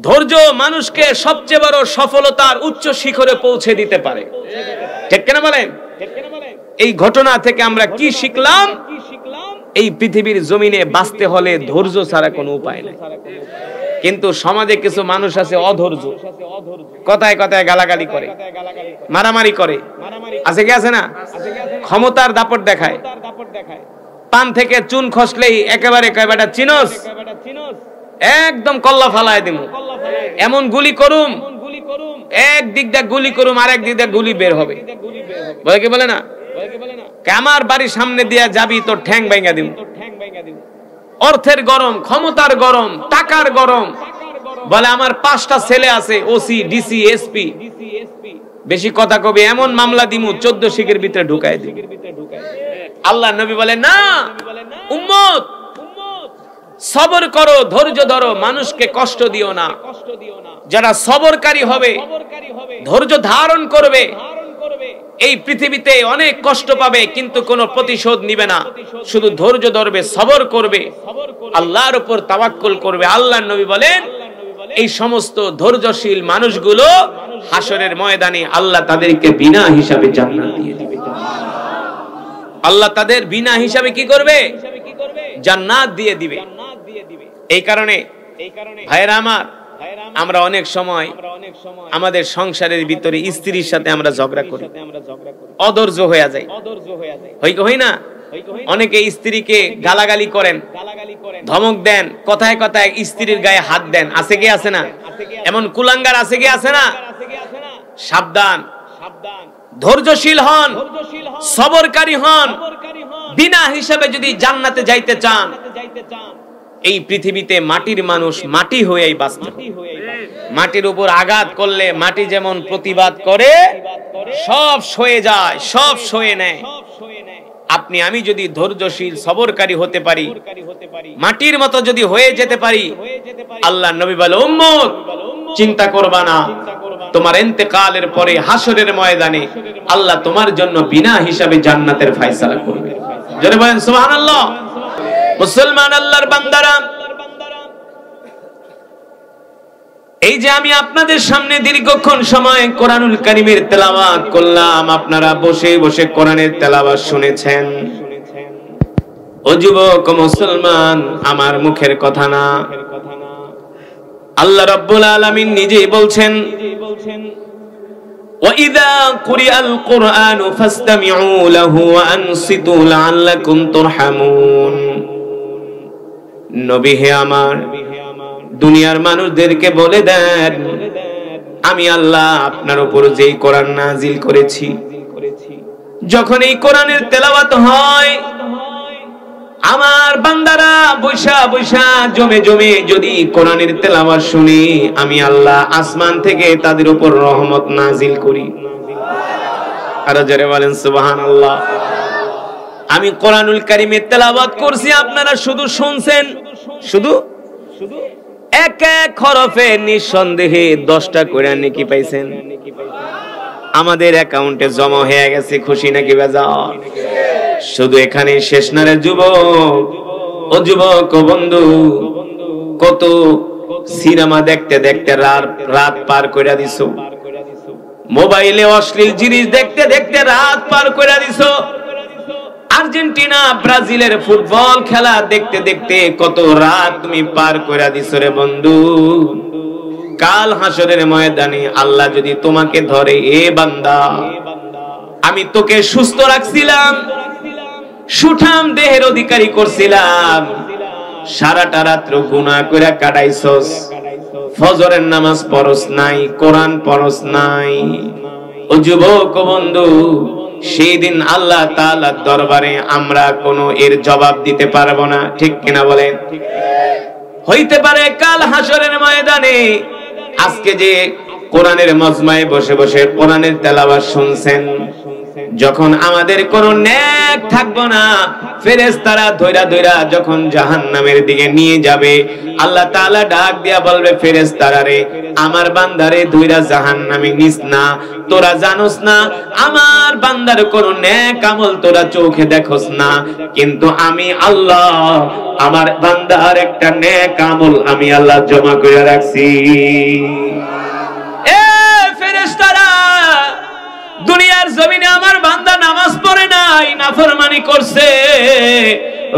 ধৈর্য মানুষকে সবচেয়ে বড় সফলতার উচ্চ শিখরে পৌঁছে দিতে পারে। ঠিক কিনা বলেন? এই ঘটনা থেকে আমরা কি শিখলাম? এই পৃথিবীর জমিনে বাঁচতে হলে ধৈর্য ছাড়া কোনো উপায় নেই। কিন্তু সমাজে কিছু মানুষ আছে অধৈর্য, কথায় কথায় গালাগালি করে, মারামারি করে, আছে কি আছে না? ক্ষমতার দাপট দেখায়, পান থেকে চুন খসলেই একেবারে কয় বেটা চিনোস, একদম কল্লা ফালায় দিমু, এমন গুলি করুম, এক দিক দিয়ে গুলি করুম আর এক দিক দিয়ে গুলি বের হবে। বলে কি বলে না, আমার বাড়ির সামনে দিয়া যাবি তোর ঠ্যাং ভাঙা দিমু। অর্থের গরম, ক্ষমতার গরম, টাকার গরম। বলে আমার 5টা ছেলে আছে, ওসি, ডিসি, এসপি, বেশি কথা কবি, এমন মামলা দিমু 14 শিখের ভিতরে ঢুকায় দিই। আল্লাহ নবী বলে, না উম্মত, সবর করো, ধৈর্য ধরো, মানুষকে কষ্ট দিও না। যারা সবরকারী হবে, ধৈর্য ধারণ করবে, এই পৃথিবীতে অনেক কষ্ট পাবে কিন্তু কোনো প্রতিশোধ নিবে না, শুধু ধৈর্য ধরবে, সবর করবে, আল্লাহর উপর তাওয়াক্কুল করবে। আল্লাহর নবী বলেন, এই সমস্ত ধৈর্যশীল মানুষগুলো হাসরের ময়দানে আল্লাহ তাদেরকে বিনা হিসাবে জান্নাত দিয়ে দিবে। আল্লাহ তাদের বিনা হিসাবে কি করবে? জান্নাত দিয়ে দিবে। এই কারণে ভাইরা আমার, আমরা অনেক সময় আমাদের সংসারের ভিতরে স্ত্রীর সাথে আমরা ঝগড়া করি, অধৈর্য হয়ে যায়, হই না? অনেকে স্ত্রীকে গালাগালি করেন, ধমক দেন, কথায় কথায় স্ত্রীর গায়ে হাত দেন, আছে কি আছে না? এমন কুলাঙ্গার আছে কি আছে না? সাবধান, ধৈর্যশীল হন, সবরকারী হন। বিনা হিসাবে যদি জান্নাতে যাইতে চান, এই পৃথিবীতে মাটির মানুষ মাটি হয়েই বাঁচতে হবে। মাটির উপর আঘাত করলে মাটি যেমন প্রতিবাদ করে, সব সয়ে যায়, সব সয়ে নেয়। আপনি আমি যদি ধৈর্যশীল সবরকারী হতে পারি, মাটির মতো যদি হয়ে যেতে পারি, আল্লাহর নবী বলে, উম্মত চিন্তা করবা না, তোমার ইন্তেকালের পরে হাসরের ময়দানে আল্লাহ তোমার জন্য বিনা হিসাবে জান্নাতের ফয়সালা করবে। জোরে বলেন সুবহানাল্লাহ। মুসলমান আল্লাহর বান্দারা, এই যে আমি আপনাদের সামনে দীর্ঘক্ষণ সময় কোরআনুল কারীমের তেলাওয়াত করলাম, আপনারা বসে বসে কোরআনের তেলাওয়াত শুনেছেন। ও যুবক মুসলমান, আমার মুখের কথা না, আল্লাহ রাব্বুল আলামিন নিজেই বলছেন, وَإِذَا قُرِئَ الْقُرْآنُ فَاسْتَمِعُوا لَهُ وَأَنصِتُوا لَعَلَّكُمْ تُرْحَمُونَ। নবী হে আমার, দুনিয়ার মানুষদেরকে বলে দেন, আমি আল্লাহ আপনার উপর যেই কোরআন নাজিল করেছি, যখন এই কোরআনের তেলাওয়াত হয়, আমার বান্দারা বৈশা বৈশা জমে জমে যদি কোরআনের তেলাওয়াত শুনি, আমি আল্লাহ আসমান থেকে তাদের উপর রহমত নাজিল করি। আর জোরে বলেন সুবহানাল্লাহ। আমি কোরআনুল কারীমে তেলাওয়াত করছি, আপনারা শুধু শুনছেন, শুধু এক এক হরফে নিঃসন্দেহে 10টা করে নেকি পাইছেন। আমাদের অ্যাকাউন্টে জমা হয়ে গেছে, খুশি নাকি বেজার? শুধু এখানে শেষ না রে যুবক, ও যুবক ও বন্ধু, কত সিনেমা দেখতে দেখতে রাত পার করে দিছো, মোবাইলে অশ্লীল জিনিস দেখতে দেখতে রাত পার করে দিছো, আর্জেন্টিনা ব্রাজিলের ফুটবল খেলা দেখতে দেখতে কত রাত তুমি পার করে দিছো রে বন্ধু। কাল হাসরের ময়দানে আল্লাহ যদি তোমাকে ধরে, এ বান্দা আমি তোকে সুস্থ রাখছিলাম, সুঠাম দেহের অধিকারী করছিলাম, সারাটা রাত্র গুনাহ করে কাটাইছস, ফজরের নামাজ পড়স নাই, কোরআন পড়স নাই। ও যুবক ও বন্ধু, সেই দিন আল্লাহ তাআলার দরবারে আমরা কোনো এর জবাব দিতে পারবো না, ঠিক কিনা বলেন? হইতে পারে কাল হাসরের ময়দানে আজকে যে কোরআনের মজমায় বসে বসে কোরআনের তেলাওয়াত শুনছেন, যখন আমাদের কোনো নেক থাকবো না, ফেরেশতারা ধইরা ধইরা যখন জাহান্নামের দিকে নিয়ে যাবে, আল্লাহ তাআলা ডাক দিয়া বলবে, ফেরেশতারা রে, আমার বান্দারে ধইরা জাহান্নামে নিস না, তোরা জানোস না আমার বান্দার কোনো নেক আমল তোরা চোখে দেখোস না, কিন্তু আমি আল্লাহ আমার বান্দার একটা নেক আমল আমি আল্লাহ জমা করে রাখছি। এ ফেরেশতারা, দুনিয়ার জমিনে আমার বান্দা নামাজ পড়ে নাই, নাফরমানি করছে,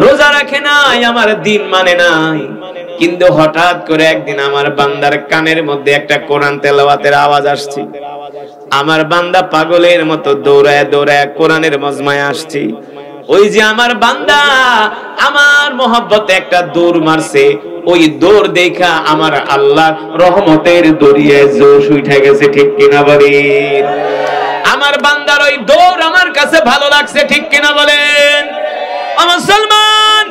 রোজা রাখে নাই, আমার দিন মানে নাই, কিন্তু হঠাৎ করে একদিন আমার বান্দার কানের মধ্যে একটা কোরআন তেলাওয়াতের আওয়াজ আসছে, আমার বান্দা পাগলের মতো দৌড়ায় দৌড়ায় কোরআনের মজমায় আসছে। ওই যে আমার বান্দা আমার মহব্বতে একটা দৌড় মারছে, ওই দৌড় দেখা আমার আল্লাহ রহমতের দরিয়ায় জোশ উঠে গেছে, ঠিক কিনা বলেন? আমার বান্দার ওই দৌড় আমার কাছে ভালো লাগছে, ঠিক কিনা বলেন? মুসলমান,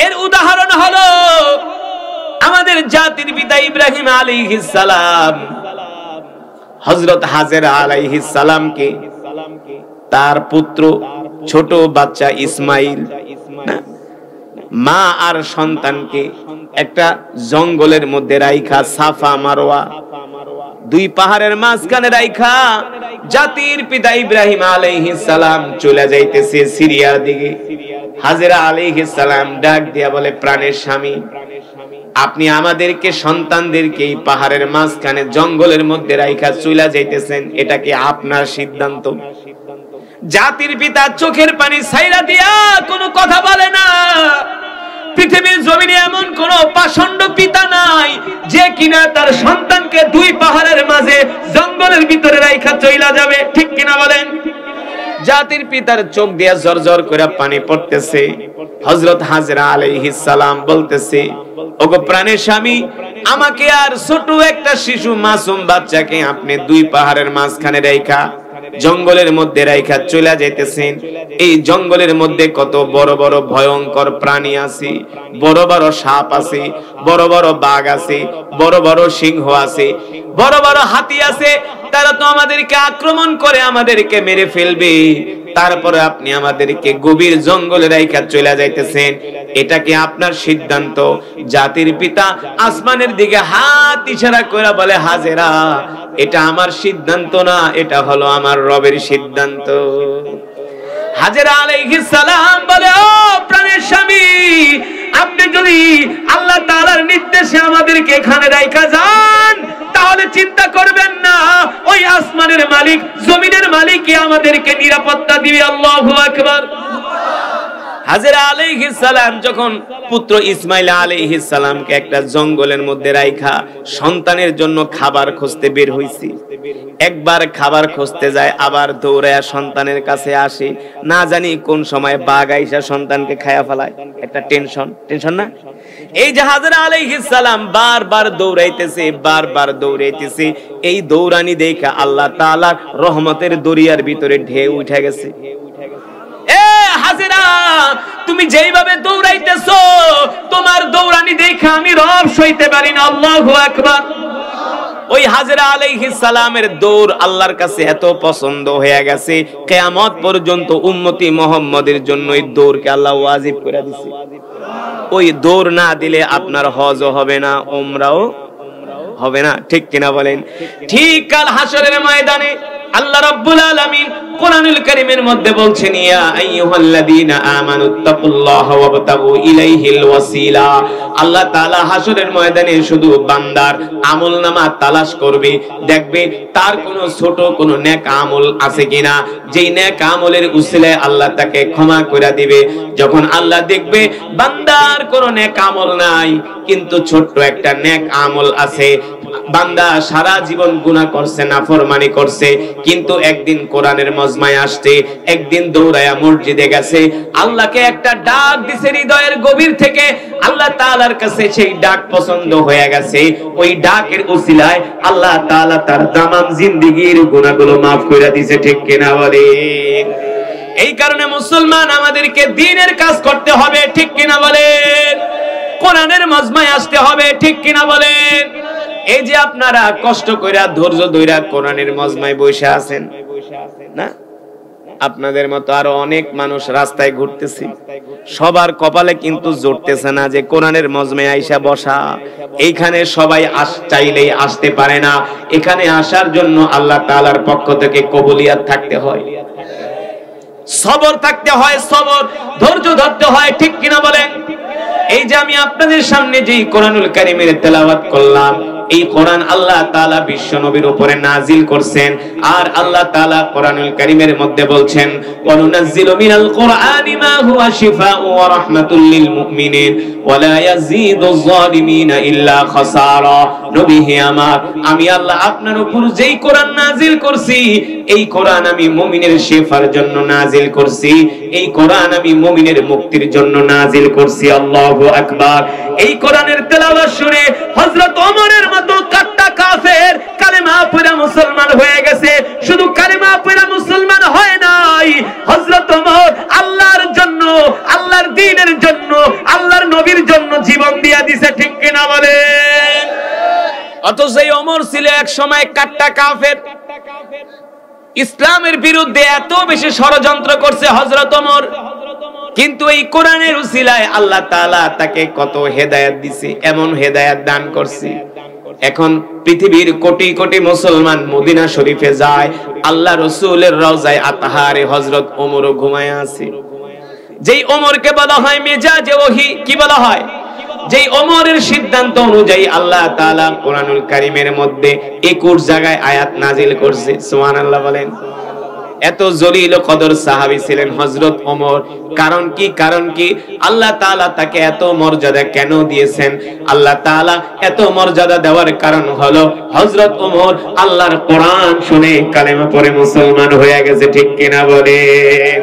এর উদাহরণ হলো আমাদের জাতির পিতা ইব্রাহিম আলাইহিস সালাম। হযরত হাজেরা আলাইহিস সালামকে তার পুত্র ছোট বাচ্চা ইসমাইল, মা আর সন্তানকে একটা জঙ্গলের মধ্যে রাইখা, সাফা মারওয়া দুই পাহাড়ের মাঝখানে রাইখা জাতির পিতা ইব্রাহিম আলাইহিস সালাম চলে যাইতেছে সিরিয়ার দিকে। হাজেরা আলাইহিস সালাম ডাক দিয়া বলে, প্রাণের স্বামী, আপনি আমাদেরকে সন্তানদেরকে এই পাহাড়ের মাঝখানে জঙ্গলের মধ্যে রাইখা চলে যাইতেছেন, এটা কি আপনার সিদ্ধান্ত? জাতির পিতা চোখের পানি ছাইরা দিয়া কোনো কথা বলে না। পৃথিবীর জমিনে এমন কোন পাষণ্ড পিতা নাই যে কিনা তার সন্তানকে দুই পাহাড়ের মাঝে জঙ্গলের ভিতরে রাইখা চইলা যাবে, ঠিক কিনা বলেন? জাতির পিতার চোখ দিয়া জর্জর করে পানি পড়তেছে। হযরত হাজেরা আলাইহিস সালাম বলতেছে, ওগো প্রাণের স্বামী, আমাকে আর ছোট একটা শিশু মাসুম বাচ্চাকে আপনি দুই পাহাড়ের মাঝখানে রাইখা জঙ্গলের মধ্যে রাইখা চলে যাইতেছেন। এই জঙ্গলের মধ্যে কত বড় বড় ভয়ঙ্কর প্রাণী আছে, বড় বড় সাপ আছে, বড় বড় বাঘ আছে, বড় বড় সিংহ আছে, বড় বড় হাতি আছে, তারা তো আমাদেরকে আক্রমণ করে আমাদেরকে মেরে ফেলবে। তারপরে আপনি আমাদেরকে গভীর জঙ্গলে রাইখা চলে যাইতেছেন, এটা কি আপনার সিদ্ধান্ত? জাতির পিতা আসমানের দিকে হাত ইশারা করে বলে, হাজেরা, এটা আমার সিদ্ধান্ত না, এটা হলো আমার রবের সিদ্ধান্ত। হাজেরা আলাইহিস সালাম বলে, ও প্রাণের স্বামী, আপনি যদি আল্লাহ তাআলার নির্দেশে আমাদেরকে এখানে রাইখা যান, তাহলে চিন্তা করবেন না, ওই আসমানের মালিক, জমিনের মালিকই আমাদেরকে নিরাপত্তা দিবে। আল্লাহু আকবার। হাজেরা আলাইহিস সালাম যখন পুত্র ইসমাইল আলাইহিস সালামকে একটা জঙ্গলের মধ্যে রাইখা সন্তানের জন্য খাবার খুঁজতে বের হইছি, একবার খাবার খুঁজতে যায়, আবার দৌড়ায়া সন্তানের কাছে আসে, না জানি কোন সময় বাঘ আইসা সন্তানকে খায়া ফেলায়। একটা টেনশন না? এই যে হাজেরা আলাইহিস সালাম বারবার দৌড়াইতেছে, বারবার দৌড়াইতেছে, এই দৌড়ানি দেখা আল্লাহ তাআলার রহমতের দরিয়ার ভিতরে ঢেউ উঠে গেছে। হাজেরা, তুমি যেইভাবে দৌড়াইতেছো, তোমার দৌড়ানি দেখে আমি রব সইতে পারি না। আল্লাহু আকবার। ওই হাজরা আলাইহিস সালামের দৌড় আল্লাহর কাছে এত পছন্দ হয়ে গেছে, কিয়ামত পর্যন্ত উম্মতি মুহাম্মাদের জন্য এই দৌড়কে আল্লাহ ওয়াজিব করে দিয়েছে। ওই দৌড় না দিলে আপনার হজও হবে না, উমরাও হবে না, ঠিক কিনা বলেন? ঠিক কাল হাসরের ময়দানে আল্লাহ রাব্বুল আলামিন কোরআনুল কারীমের মধ্যে বলছেন, ইয়া আইয়ুহাল্লাযীনা আমানুত্তাকুল্লাহা ওয়াবতাগু ইলাইহিল ওয়াসিলা। আল্লাহ তাআলা হাসরের ময়দানে শুধু বান্দার আমলনামা তালাশ করবে, দেখবে তার কোনো ছোট কোনো নেক আমল আছে কিনা, যেই নেক আমলের উসিলায় আল্লাহ তাকে ক্ষমা করে দিবে। যখন আল্লাহ দেখবে বান্দার কোনো নেক আমল নাই, কিন্তু ছোট্ট একটা নেক আমল আছে, বান্দা সারা জীবন গুনাহ করছে, নাফরমানি করছে, কিন্তু একদিন কোরআনের মজমায় আসছে, একদিন দৌড়ায়া মসজিদে গেছে, আল্লাহকে একটা ডাক দিছে হৃদয়ের গভীর থেকে, আল্লাহ তাআলার কাছে সেই ডাক পছন্দ হয়ে গেছে। ওই ডাকের উসিলায় আল্লাহ তাআলা তার তামাম জিন্দেগীর গুনাহগুলো maaf করে দিয়েছে, ঠিক কিনা বলেন? এই কারণে মুসলমান আমাদেরকে দ্বীনের কাজ করতে হবে, ঠিক কিনা বলেন? কোরআনের মজমায় আসতে হবে, ঠিক কিনা বলেন? এই যে আপনারা কষ্ট কইরা ধৈর্য ধইরা কোরআনের মজমায় বসে আছেন না, আপনাদের মতো আরো অনেক মানুষ রাস্তায় ঘুরতেছে, সবার কপালে কিন্তু জুটতেছে না যে কোরআনের মজমায় আইসা বসা। এইখানে সবাই চাইলেই আসতে পারে না, এখানে আসার জন্য আল্লাহ তাআলার পক্ষ থেকে কবুলিয়াত থাকতে হয়, সবর থাকতে হয়, সবর, ধৈর্য ধরতে হয়, ঠিক কিনা বলেন? এই যে আমি আপনাদের সামনে যে কোরআনুল কারীমের তেলাওয়াত করলাম, এই কোরআন আল্লাহ তাআলা বিশ্ব নবীর উপরে নাজিল করছেন। আর আল্লাহ তাআলা কোরআনুল কারীমের মধ্যে বলছেন, ওয়া নুনাজ্জিলু মিনাল কুরআনি মা হুয়া শিফাa'un ওয়া রাহমাতুল লিল মুমিনিন ওয়া লা ইয়াজিদুয যালিমিনা ইল্লা খাসারা। নবী হে আমার, আমি আল্লাহ আপনার উপর যেই কোরআন নাজিল করছি, এই কোরআন আমি মুমিনের শিফার জন্য নাজিল করছি, এই কোরআন আমি মুমিনের মুক্তির জন্য নাজিল করছি। আল্লাহু আকবার। এই কোরআনের তেলাওয়াত শুনে হযরত ওমরের মতো কাট্টা কাফের কালেমা পড়ে মুসলমান হয়ে গেছে। শুধু কালেমা পড়ে মুসলমান হয় নাই, হযরত ওমর আল্লাহর জন্য, আল্লাহর দ্বীনের জন্য, আল্লাহর নবীর জন্য জীবন দিয়া দিয়েছে, ঠিক কিনা বলেন? অথচ এই ওমর ছিল এক সময় কাট্টা কাফের, ইসলামের বিরুদ্ধে এত বেশি ষড়যন্ত্র করছে হযরত ওমর, কিন্তু এই কোরআনের উসিলায় আল্লাহ তাআলা তাকে কত হেদায়েত দিয়েছে, এমন হেদায়েত দান করছে। এখন পৃথিবীর কোটি কোটি মুসলমান মদিনা শরীফে যায়, আল্লাহ রাসূলের রওজায় আতহারে হযরত ওমরও ঘুমায় আছে। যেই ওমরকে বলা হয় মেজাজে ওহী, কি বলা হয়? যেই ওমরের সিদ্ধান্ত অনুযায়ী আল্লাহ তাআলা কোরআনুল কারীমের মধ্যে 21 জায়গায় আয়াত নাজিল করছে। সুবহানাল্লাহ বলেন। এত জলিল কদর সাহাবী ছিলেন হযরত ওমর। কারণ কি? কারণ কি? আল্লাহ তাআলা তাকে এত মর্যাদা কেন দিয়েছেন? আল্লাহ তাআলা এত মর্যাদা দেওয়ার কারণ হলো হযরত ওমর আল্লাহর কোরআন শুনে কালেমা পড়ে মুসলমান হয়ে গেছে, ঠিক কিনা বলেন?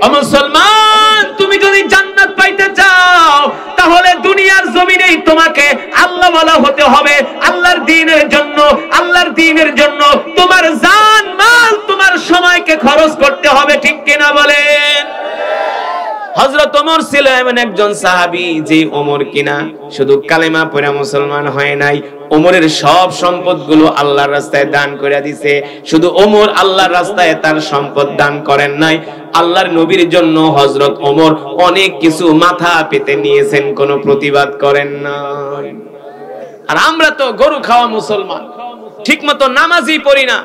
ও মুসলমান, তুমি যদি জান্নাত পাইতে চাও, তাহলে দুনিয়ার জমিনেই তোমাকে আল্লাহ ওয়ালা হতে হবে। আল্লাহর দ্বীনের জন্য, আল্লাহর দ্বীনের জন্য তোমার জান মাল, তোমার সময়কে খরচ করতে হবে, ঠিক কিনা বলেন? হযরত ওমর ছিল এমন একজন সাহাবী, যে ওমর কিনা শুধু কালেমা পড়ে মুসলমান হয় নাই, ওমরের সব সম্পদগুলো আল্লাহর রাস্তায় দান করে দিয়েছে। শুধু ওমর আল্লাহর রাস্তায় তার সম্পদ দান করেন নাই, আল্লাহর নবীর জন্য হযরত ওমর অনেক কিছু মাথা পেতে নিয়েছেন, কোনো প্রতিবাদ করেন নাই। আর আমরা তো গরু খাওয়া মুসলমান, ঠিকমতো নামাজই পড়ি না,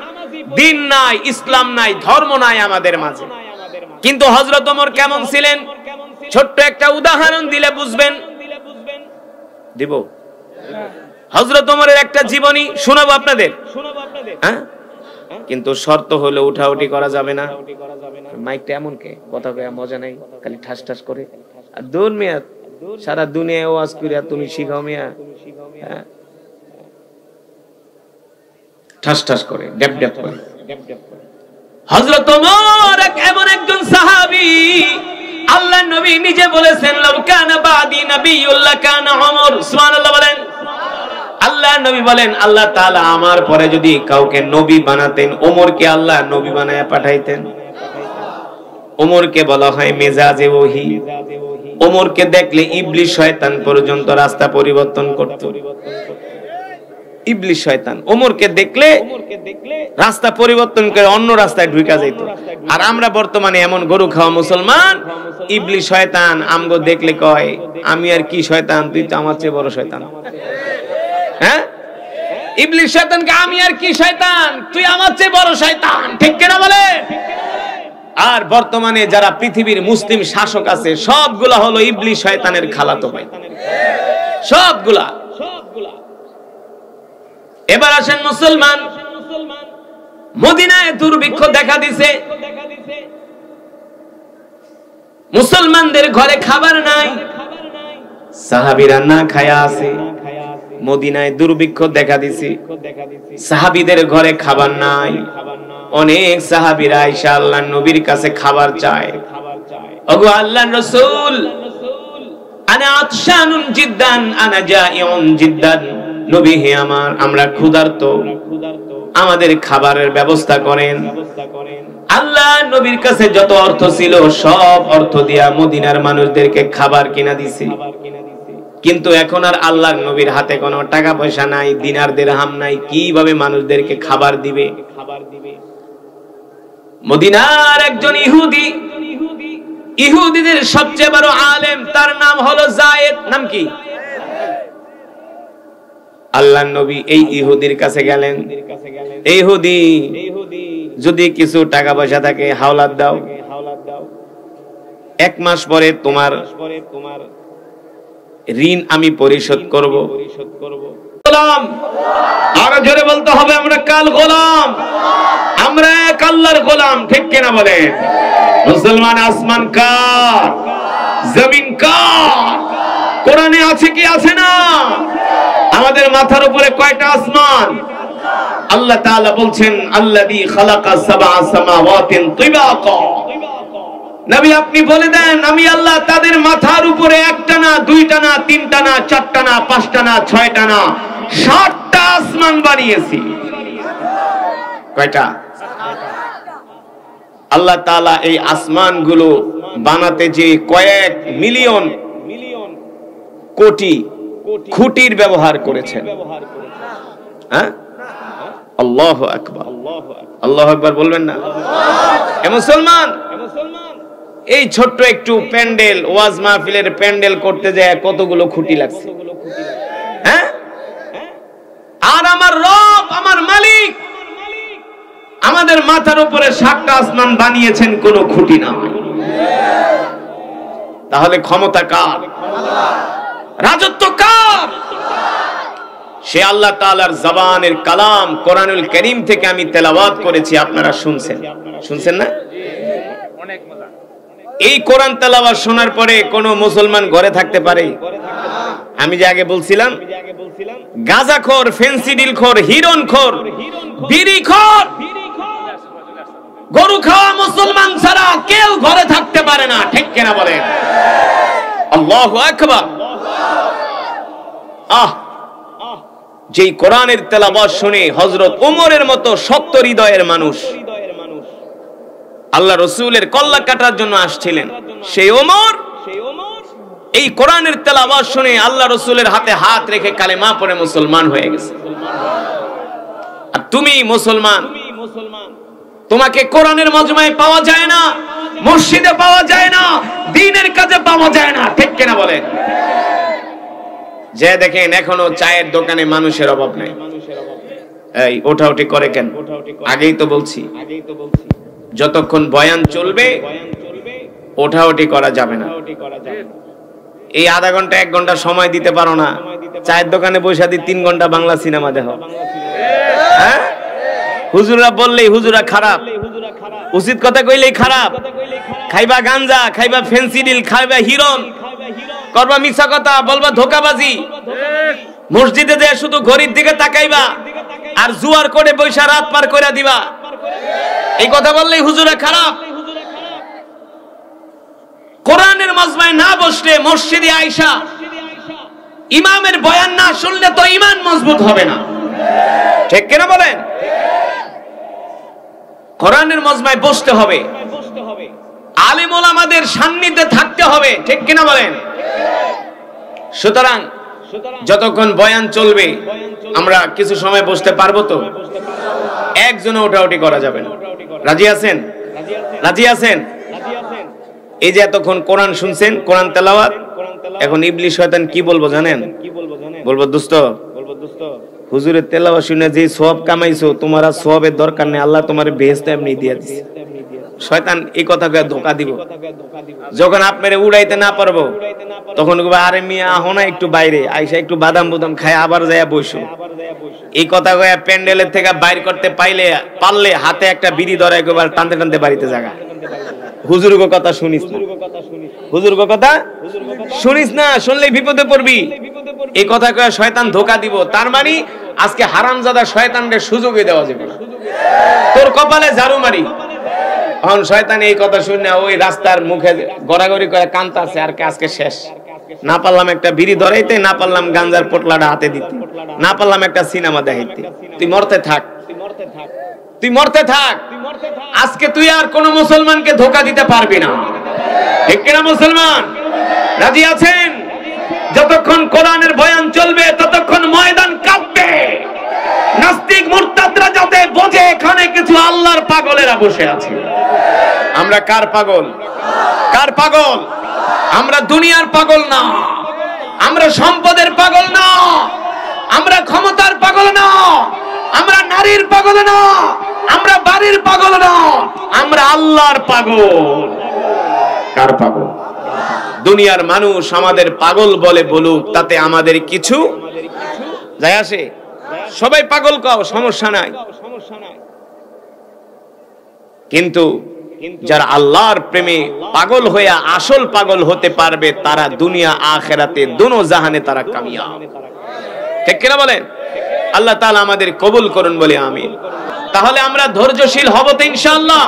দিন নাই, ইসলাম নাই, ধর্ম নাই আমাদের মাঝে। কিন্তু হযরত ওমর কেমন ছিলেন? ছোট্ট একটা উদাহরণ দিলে বুঝবেন। দিব? হযরত ওমরের একটা জীবনী শোনাবো আপনাদের, হ্যাঁ? কিন্তু শর্ত হলো উঠাউঠি করা যাবে না। মাইকটা এমন কে কথা কয়ে মজা নাই, খালি ঠাস ঠাস করে। আর দূর মিয়া, সারা দুনিয়ায় ওয়াজ কইরা তুমি শিখাও মিয়া, হ্যাঁ? ঠাস ঠাস করে, ড্যাপ ড্যাপ করে। হযরত ওমর এমন একজন সাহাবী, আল্লাহর নবী নিজে বলেছেন, লাউ কানা বাদি নাবিয়্যুল্লাহ কানা ওমর। সুবহানাল্লাহ বলেন। আল্লাহর নবী বলেন, আল্লাহ তাআলা আমার পরে যদি কাউকে নবী বানাতেন, ওমরকে আল্লাহ নবী বানায়া পাঠাইতেন। ওমরকে বলা হয় মেজাজে ওহী। ওমরকে দেখলে ইবলিস শয়তান পর্যন্ত রাস্তা পরিবর্তন করত। ইবলিস শয়তান ওমরকে দেখলে রাস্তা পরিবর্তন করে অন্য রাস্তায় ঢুকা যেত। আর আমরা বর্তমানে এমন গরু খাওয়া মুসলমান, ইবলিস শয়তান আমগো দেখলে কয় আমি আর কি শয়তান, তুই তো আমার চেয়ে বড় শয়তান। হ্যাঁ, ইবলিস শয়তানকে আমি আর কি শয়তান, তুই আমার চেয়ে বড় শয়তান, ঠিক কিনা বলে? আর বর্তমানে যারা পৃথিবীর মুসলিম শাসক আছে সবগুলা হলো ইবলিস শয়তানের খালাতো ভাই, সবগুলা। এবার আসেন মুসলমান, মদিনায় দুর্ভিক্ষ দেখা দিছে, মুসলমানদের ঘরে খাবার নাই, সাহাবীরা না খায়া আছে। মদিনায় দুর্ভিক্ষ দেখা দিছে, সাহাবীদের ঘরে খাবার নাই। অনেক সাহাবীরা আয়েশা আল্লাহর নবীর কাছে খাবার চায়, ওগো আল্লাহর রাসূল আনা আতশানুন জিদ্দান আনা জাইউন জিদ্দান, নবী হে আমার, আমরা ক্ষুধার্ত, আমাদের খাবারের ব্যবস্থা করেন। আল্লাহ নবীর কাছে যত অর্থ ছিল সব অর্থ দিয়া মদিনার মানুষদেরকে খাবার কিনা দিছে। কিন্তু এখন আর আল্লাহর নবীর হাতে কোনো টাকা পয়সা নাই, দিনার দিরহাম নাই, কিভাবে মানুষদেরকে খাবার দিবে? মদিনার একজন ইহুদি, ইহুদিদের সবচেয়ে বড় আলেম, তার নাম হলো যায়েদ। নাম কি? আল্লাহর নবী এই ইহুদির কাছে গেলেন, ইহুদি যদি কিছু টাকা পয়সা থাকে হাওলাত দাও, 1 মাস পরে তোমার ঋণ আমি পরিশোধ করব। গোলাম, আরো জোরে বলতে হবে, আমরা কাল গোলাম, আমরা এক আল্লাহর গোলাম, ঠিক কিনা বলে? মুসলমান আসমান কার, জমিন কার? কোরআনে আছে কি আছে না? আমাদের মাথার উপরে কয়টা আসমান? আল্লাহ তাআলা বলছেন আল্লাযী খালাকা সাবআ সামাওয়াতিন তিবাকা। নবী আপনি বলে দেন, আমি আল্লাহ তাদের মাথার উপরে একটা না, দুইটা না, তিনটা না, চারটা না, পাঁচটা না, ছয়টা না, 7টা আসমান বানিয়েছি। কয়টা? আল্লাহ তাআলা এই আসমানগুলো বানাতে যে কয়েক মিলিয়ন কোটি খুঁটির ব্যবহার করেছেন। হ্যাঁ, আল্লাহু আকবার, আল্লাহু আকবার বলবেন না? এ মুসলমান, এই ছোট্ট একটু প্যান্ডেল, ওয়াজ মাহফিলের প্যান্ডেল করতে যায় কতগুলো খুঁটি লাগছে। হ্যাঁ, আর আমার রব, আমার মালিক আমাদের মাথার উপরে 7টা আসমান বানিয়েছেন, কোনো খুঁটি না। তাহলে ক্ষমতা কার? রাজত্ব কার? সে আল্লাহ তাআলার জবানের কালাম কোরআনুল কারীম থেকে আমি তেলাওয়াত করেছি, আপনারা শুনছেন, শুনছেন না? এই কোরআন তেলাওয়াত শোনার পরে কোন মুসলমান ঘরে থাকতে পারে? আমি যে আগে বলছিলাম, গাঁজাখোর, ফেন্সিডিলখোর, হিরোইনখোর, বিড়িখোর, গরু খাওয়া মুসলমান ছাড়া কেউ ঘরে থাকতে পারে না, ঠিক কিনা বলেন? আল্লাহু আকবার। যেই কোরআনের তেলাওয়াত শুনে হযরত ওমরের মতো শক্ত হৃদয়ের মানুষ আল্লাহ রাসূলের কল্লা কাটার জন্য আসছিলেন, সেই ওমর এই কোরআনের তেলাওয়াত শুনে আল্লাহ রাসূলের হাতে হাত রেখে কালেমা পড়ে মুসলমান হয়ে গেছে। আর তুমি মুসলমান, তোমাকে কোরআনের মজমায় পাওয়া যায় না, মসজিদে পাওয়া যায় না, দ্বীনের কাজে পাওয়া যায় না, ঠিক কিনা বলেন? যে দেখেন এখনো চায়ের দোকানে মানুষের অভাব নাই। এই ওঠাউঠি করে কেন? আগেই তো বলছি, যতক্ষণ বয়ান চলবে ওঠাউঠি করা যাবে না। এই আধা ঘন্টা 1 ঘন্টা সময় দিতে পারো না, চায়ের দোকানে বসে 3 ঘন্টা বাংলা সিনেমা দেখো। হ্যাঁ, হুজুররা বললেই হুজুরা খারাপ, উচিত কথা কইলেই খারাপ, খাইবা গাঞ্জা, খাইবা ফেন্সিডিল, খাইবা হিরন, করবা মিছা কথা, বলবা ধোকাবাজি, মসজিদে যে শুধু ঘড়ির দিকে তাকাইবা আর জুয়ার করে বৈশা রাত পার করে দিবা, এই কথা বললেই হুজুরা খারাপ। কোরআনের মজমায় না বসলে, মসজিদে আয়েশা ইমামের বয়ান না শুনলে তো ঈমান মজবুত হবে না, ঠিক কিনা বলেন? কোরআনের মজমায় বসতে হবে, আলেম ওলামাদের সান্নিধ্যে থাকতে হবে, ঠিক কিনা বলেন? সুতরাং যতক্ষণ বয়ান চলবে আমরা কিছু সময় বসতে পারবো তো? একজনে ওঠাউঠি করা যাবে না। রাজি আছেন? রাজি আছেন? এই যে এতক্ষণ কোরআন শুনছেন, কোরআন তেলাওয়াত, এখন ইবলিস শয়তান কি বলবো জানেন? বলবো দোস্ত, হুজুরের তেলাওয়াত শুনে যে সওয়াব কামাইছো, তোমার আর সওয়াবের দরকার নেই, আল্লাহ তোমারে বেহেশত এমনি দিয়ে দিছে। শয়তান এই কথা কয়ে ধোঁকা দিব। যখন আপনারে উড়াইতে না পারবো তখন আরে মিয়া আহো না একটু বাইরে আইসা একটু বাদাম বুদাম খায় আবার যাইয়া বসো। এই কথা কয়ে প্যান্ডেলের থেকে বাইর করতে পারলে হাতে একটা বিড়ি ধরে একবার টানতে টানতে বাড়িতে জায়গা। হুজুরগো কথা শুনিস না, হুজুরগো কথা শুনিস না, শুনলেই বিপদে পড়বি। এই কথা কয়ে শয়তান ধোঁকা দিব। তার মানে আজকে হারামজাদা শয়তানকে সুযোগই দেওয়া যাবে না। তোর কপালে ঝাড়ু মারি। এখন শয়তান এই কথা শুনে ওই রাস্তার মুখে গড়াগড়ি করে কাঁদতাছে, আর আজকে শেষ। না পারলাম একটা বিড়ি ধরাইতে, না পারলাম গাঞ্জার পোটলাটা হাতে দিতে, না পারলাম একটা সিনেমা দেখাইতে। তুই মরতে থাক, তুই মরতে থাক। আজকে তুই আর কোন মুসলমানকে ধোঁকা দিতে পারবি না। ঠিক কিনা মুসলমান? রাজি আছেন? যতক্ষণ কোরআনের বয়ান চলবে ততক্ষণ ময়দান কাঁপবে। নাস্তিক মুরতাদরা যাতে বোঝে এখানে কিছু আল্লাহর পাগলেরা বসে আছে। আমরা কার পাগল? কার পাগল? আমরা দুনিয়ার পাগল না, আমরা সম্পদের পাগল না, আমরা ক্ষমতার পাগল না, আমরা নারীর পাগল না, আমরা বাড়ির পাগল না, আমরা আল্লাহর পাগল। কার পাগল? দুনিয়ার মানুষ আমাদের পাগল বলে বলুক, তাতে আমাদের কিছু যায় আসে? সবাই পাগল কাও, সমস্যা নাই। কিন্তু যারা আল্লাহর প্রেমে পাগল হয়ে আসল পাগল হতে পারবে তারা দুনিয়া আখিরাতে দোনো জাহানে তারা কামিয়াব। ঠিক কিনা বলেন? আল্লাহ তাআলা আমাদের কবুল করুন বলে আমিন। তাহলে আমরা ধৈর্যশীল হব তো ইনশাআল্লাহ।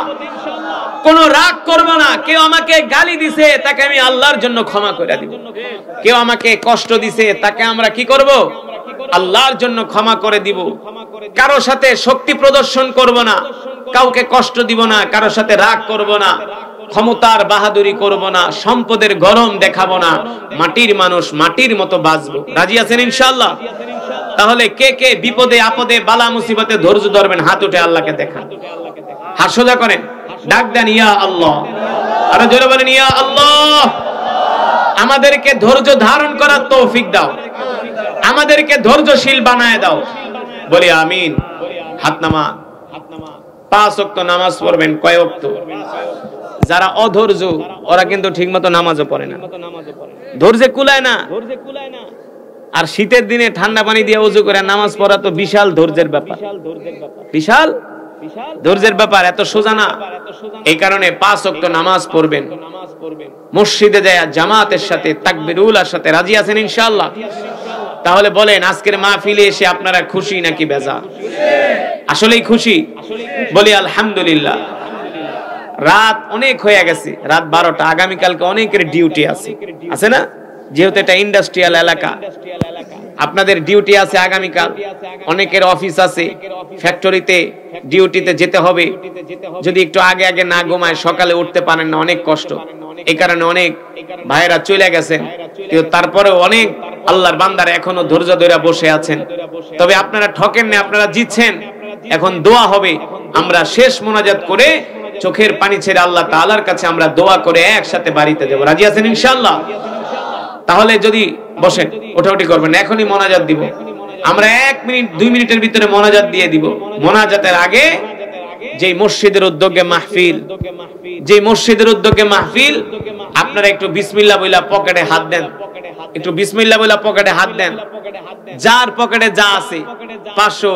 কোন রাগ করব না। কেউ আমাকে গালি দিছে তাকে আমি আল্লাহর জন্য ক্ষমা করে দিব। কেউ আমাকে কষ্ট দিছে তাকে আমরা কি করব? আল্লাহর জন্য ক্ষমা করে দিব। কারো সাথে শক্তি প্রদর্শন করব না, কাউকে কষ্ট দিব না, কারো সাথে রাগ করব না, ক্ষমতার বাহাদুরি করব না, সম্পদের গরম দেখাবো না। মাটির মানুষ মাটির মতো বাঁচবো। রাজি আছেন ইনশাআল্লাহ? তাহলে কে কে বিপদে আপদে বালা মুসিবতে ধৈর্য ধরবেন? হাত উঠে আল্লাহকে দেখান, হাত সোজা করেন, ডাক দেন ইয়া আল্লাহ। আরো জোরে বলেন ইয়া আল্লাহ। আমাদেরকে ধৈর্য ধারণ করার তৌফিক দাও, আমাদেরকে ধৈর্যশীল বানায় দাও। বলি আমিন। হাত নামা। 5 ওয়াক্ত নামাজ পড়বেন। কয় ওয়াক্ত? যারা অধৈর্য ওরা কিন্তু ঠিকমতো নামাজও পড়ে না, ধৈর্যে কুলায় না। আর শীতের দিনে ঠান্ডা পানি দিয়ে ওযু করে নামাজ পড়া তো বিশাল ধৈর্যের ব্যাপার, বিশাল ধৈর্যের ব্যাপার, এত সোজা না। এই কারণে 5 ওয়াক্ত নামাজ পড়বেন, মসজিদে যায় জামাতের সাথে তাকবীরুলের সাথে। রাজি আছেন ইনশাআল্লাহ? তাহলে বলেন আজকের মাহফিলে এসে আপনারা খুশি নাকি বেজার? আসলেই খুশি? বলি আলহামদুলিল্লাহ। রাত অনেক হয়ে গেছে, রাত 12টা। আগামীকালকে অনেকের ডিউটি আছে, আছে না? যেহেতু এটা ইন্ডাস্ট্রিয়াল এলাকা, আপনাদের ডিউটি আছে আগামীকাল। অনেকের অফিস আছে, ফ্যাক্টরিতে ডিউটিতে যেতে হবে। যদি একটু আগে আগে না ঘুমায় সকালে উঠতে পারেন না, অনেক কষ্ট। এই কারণে অনেক ভাইয়েরা চলে গেছেন। কিন্তু তারপরেও অনেক আল্লাহর বান্দারা এখনো ধৈর্য ধরে বসে আছেন। তবে আপনারা ঠকেন না, আপনারা জিতছেন। এখন দোয়া হবে। আমরা শেষ মোনাজাত করে চোখের পানি ছেড়ে আল্লাহ তাআলার কাছে আমরা দোয়া করে একসাথে বাড়িতে যাব। রাজি আছেন ইনশাআল্লাহ? তাহলে যদি বসেন, ওঠাউঠি করবেন। এখনই মোনাজাত দিব আমরা। 1 মিনিট 2 মিনিটের ভিতরে মোনাজাত দিয়ে দিব। মোনাজাতের আগে যে মসজিদের উদ্যোগে মাহফিল, যে মসজিদের উদ্যোগে মাহফিল, আপনারা একটু বিসমিল্লাহ বইলা পকেটে হাত দেন, একটু বিসমিল্লাহ বইলা পকেটে হাত দেন। যার পকেটে যা আছে 500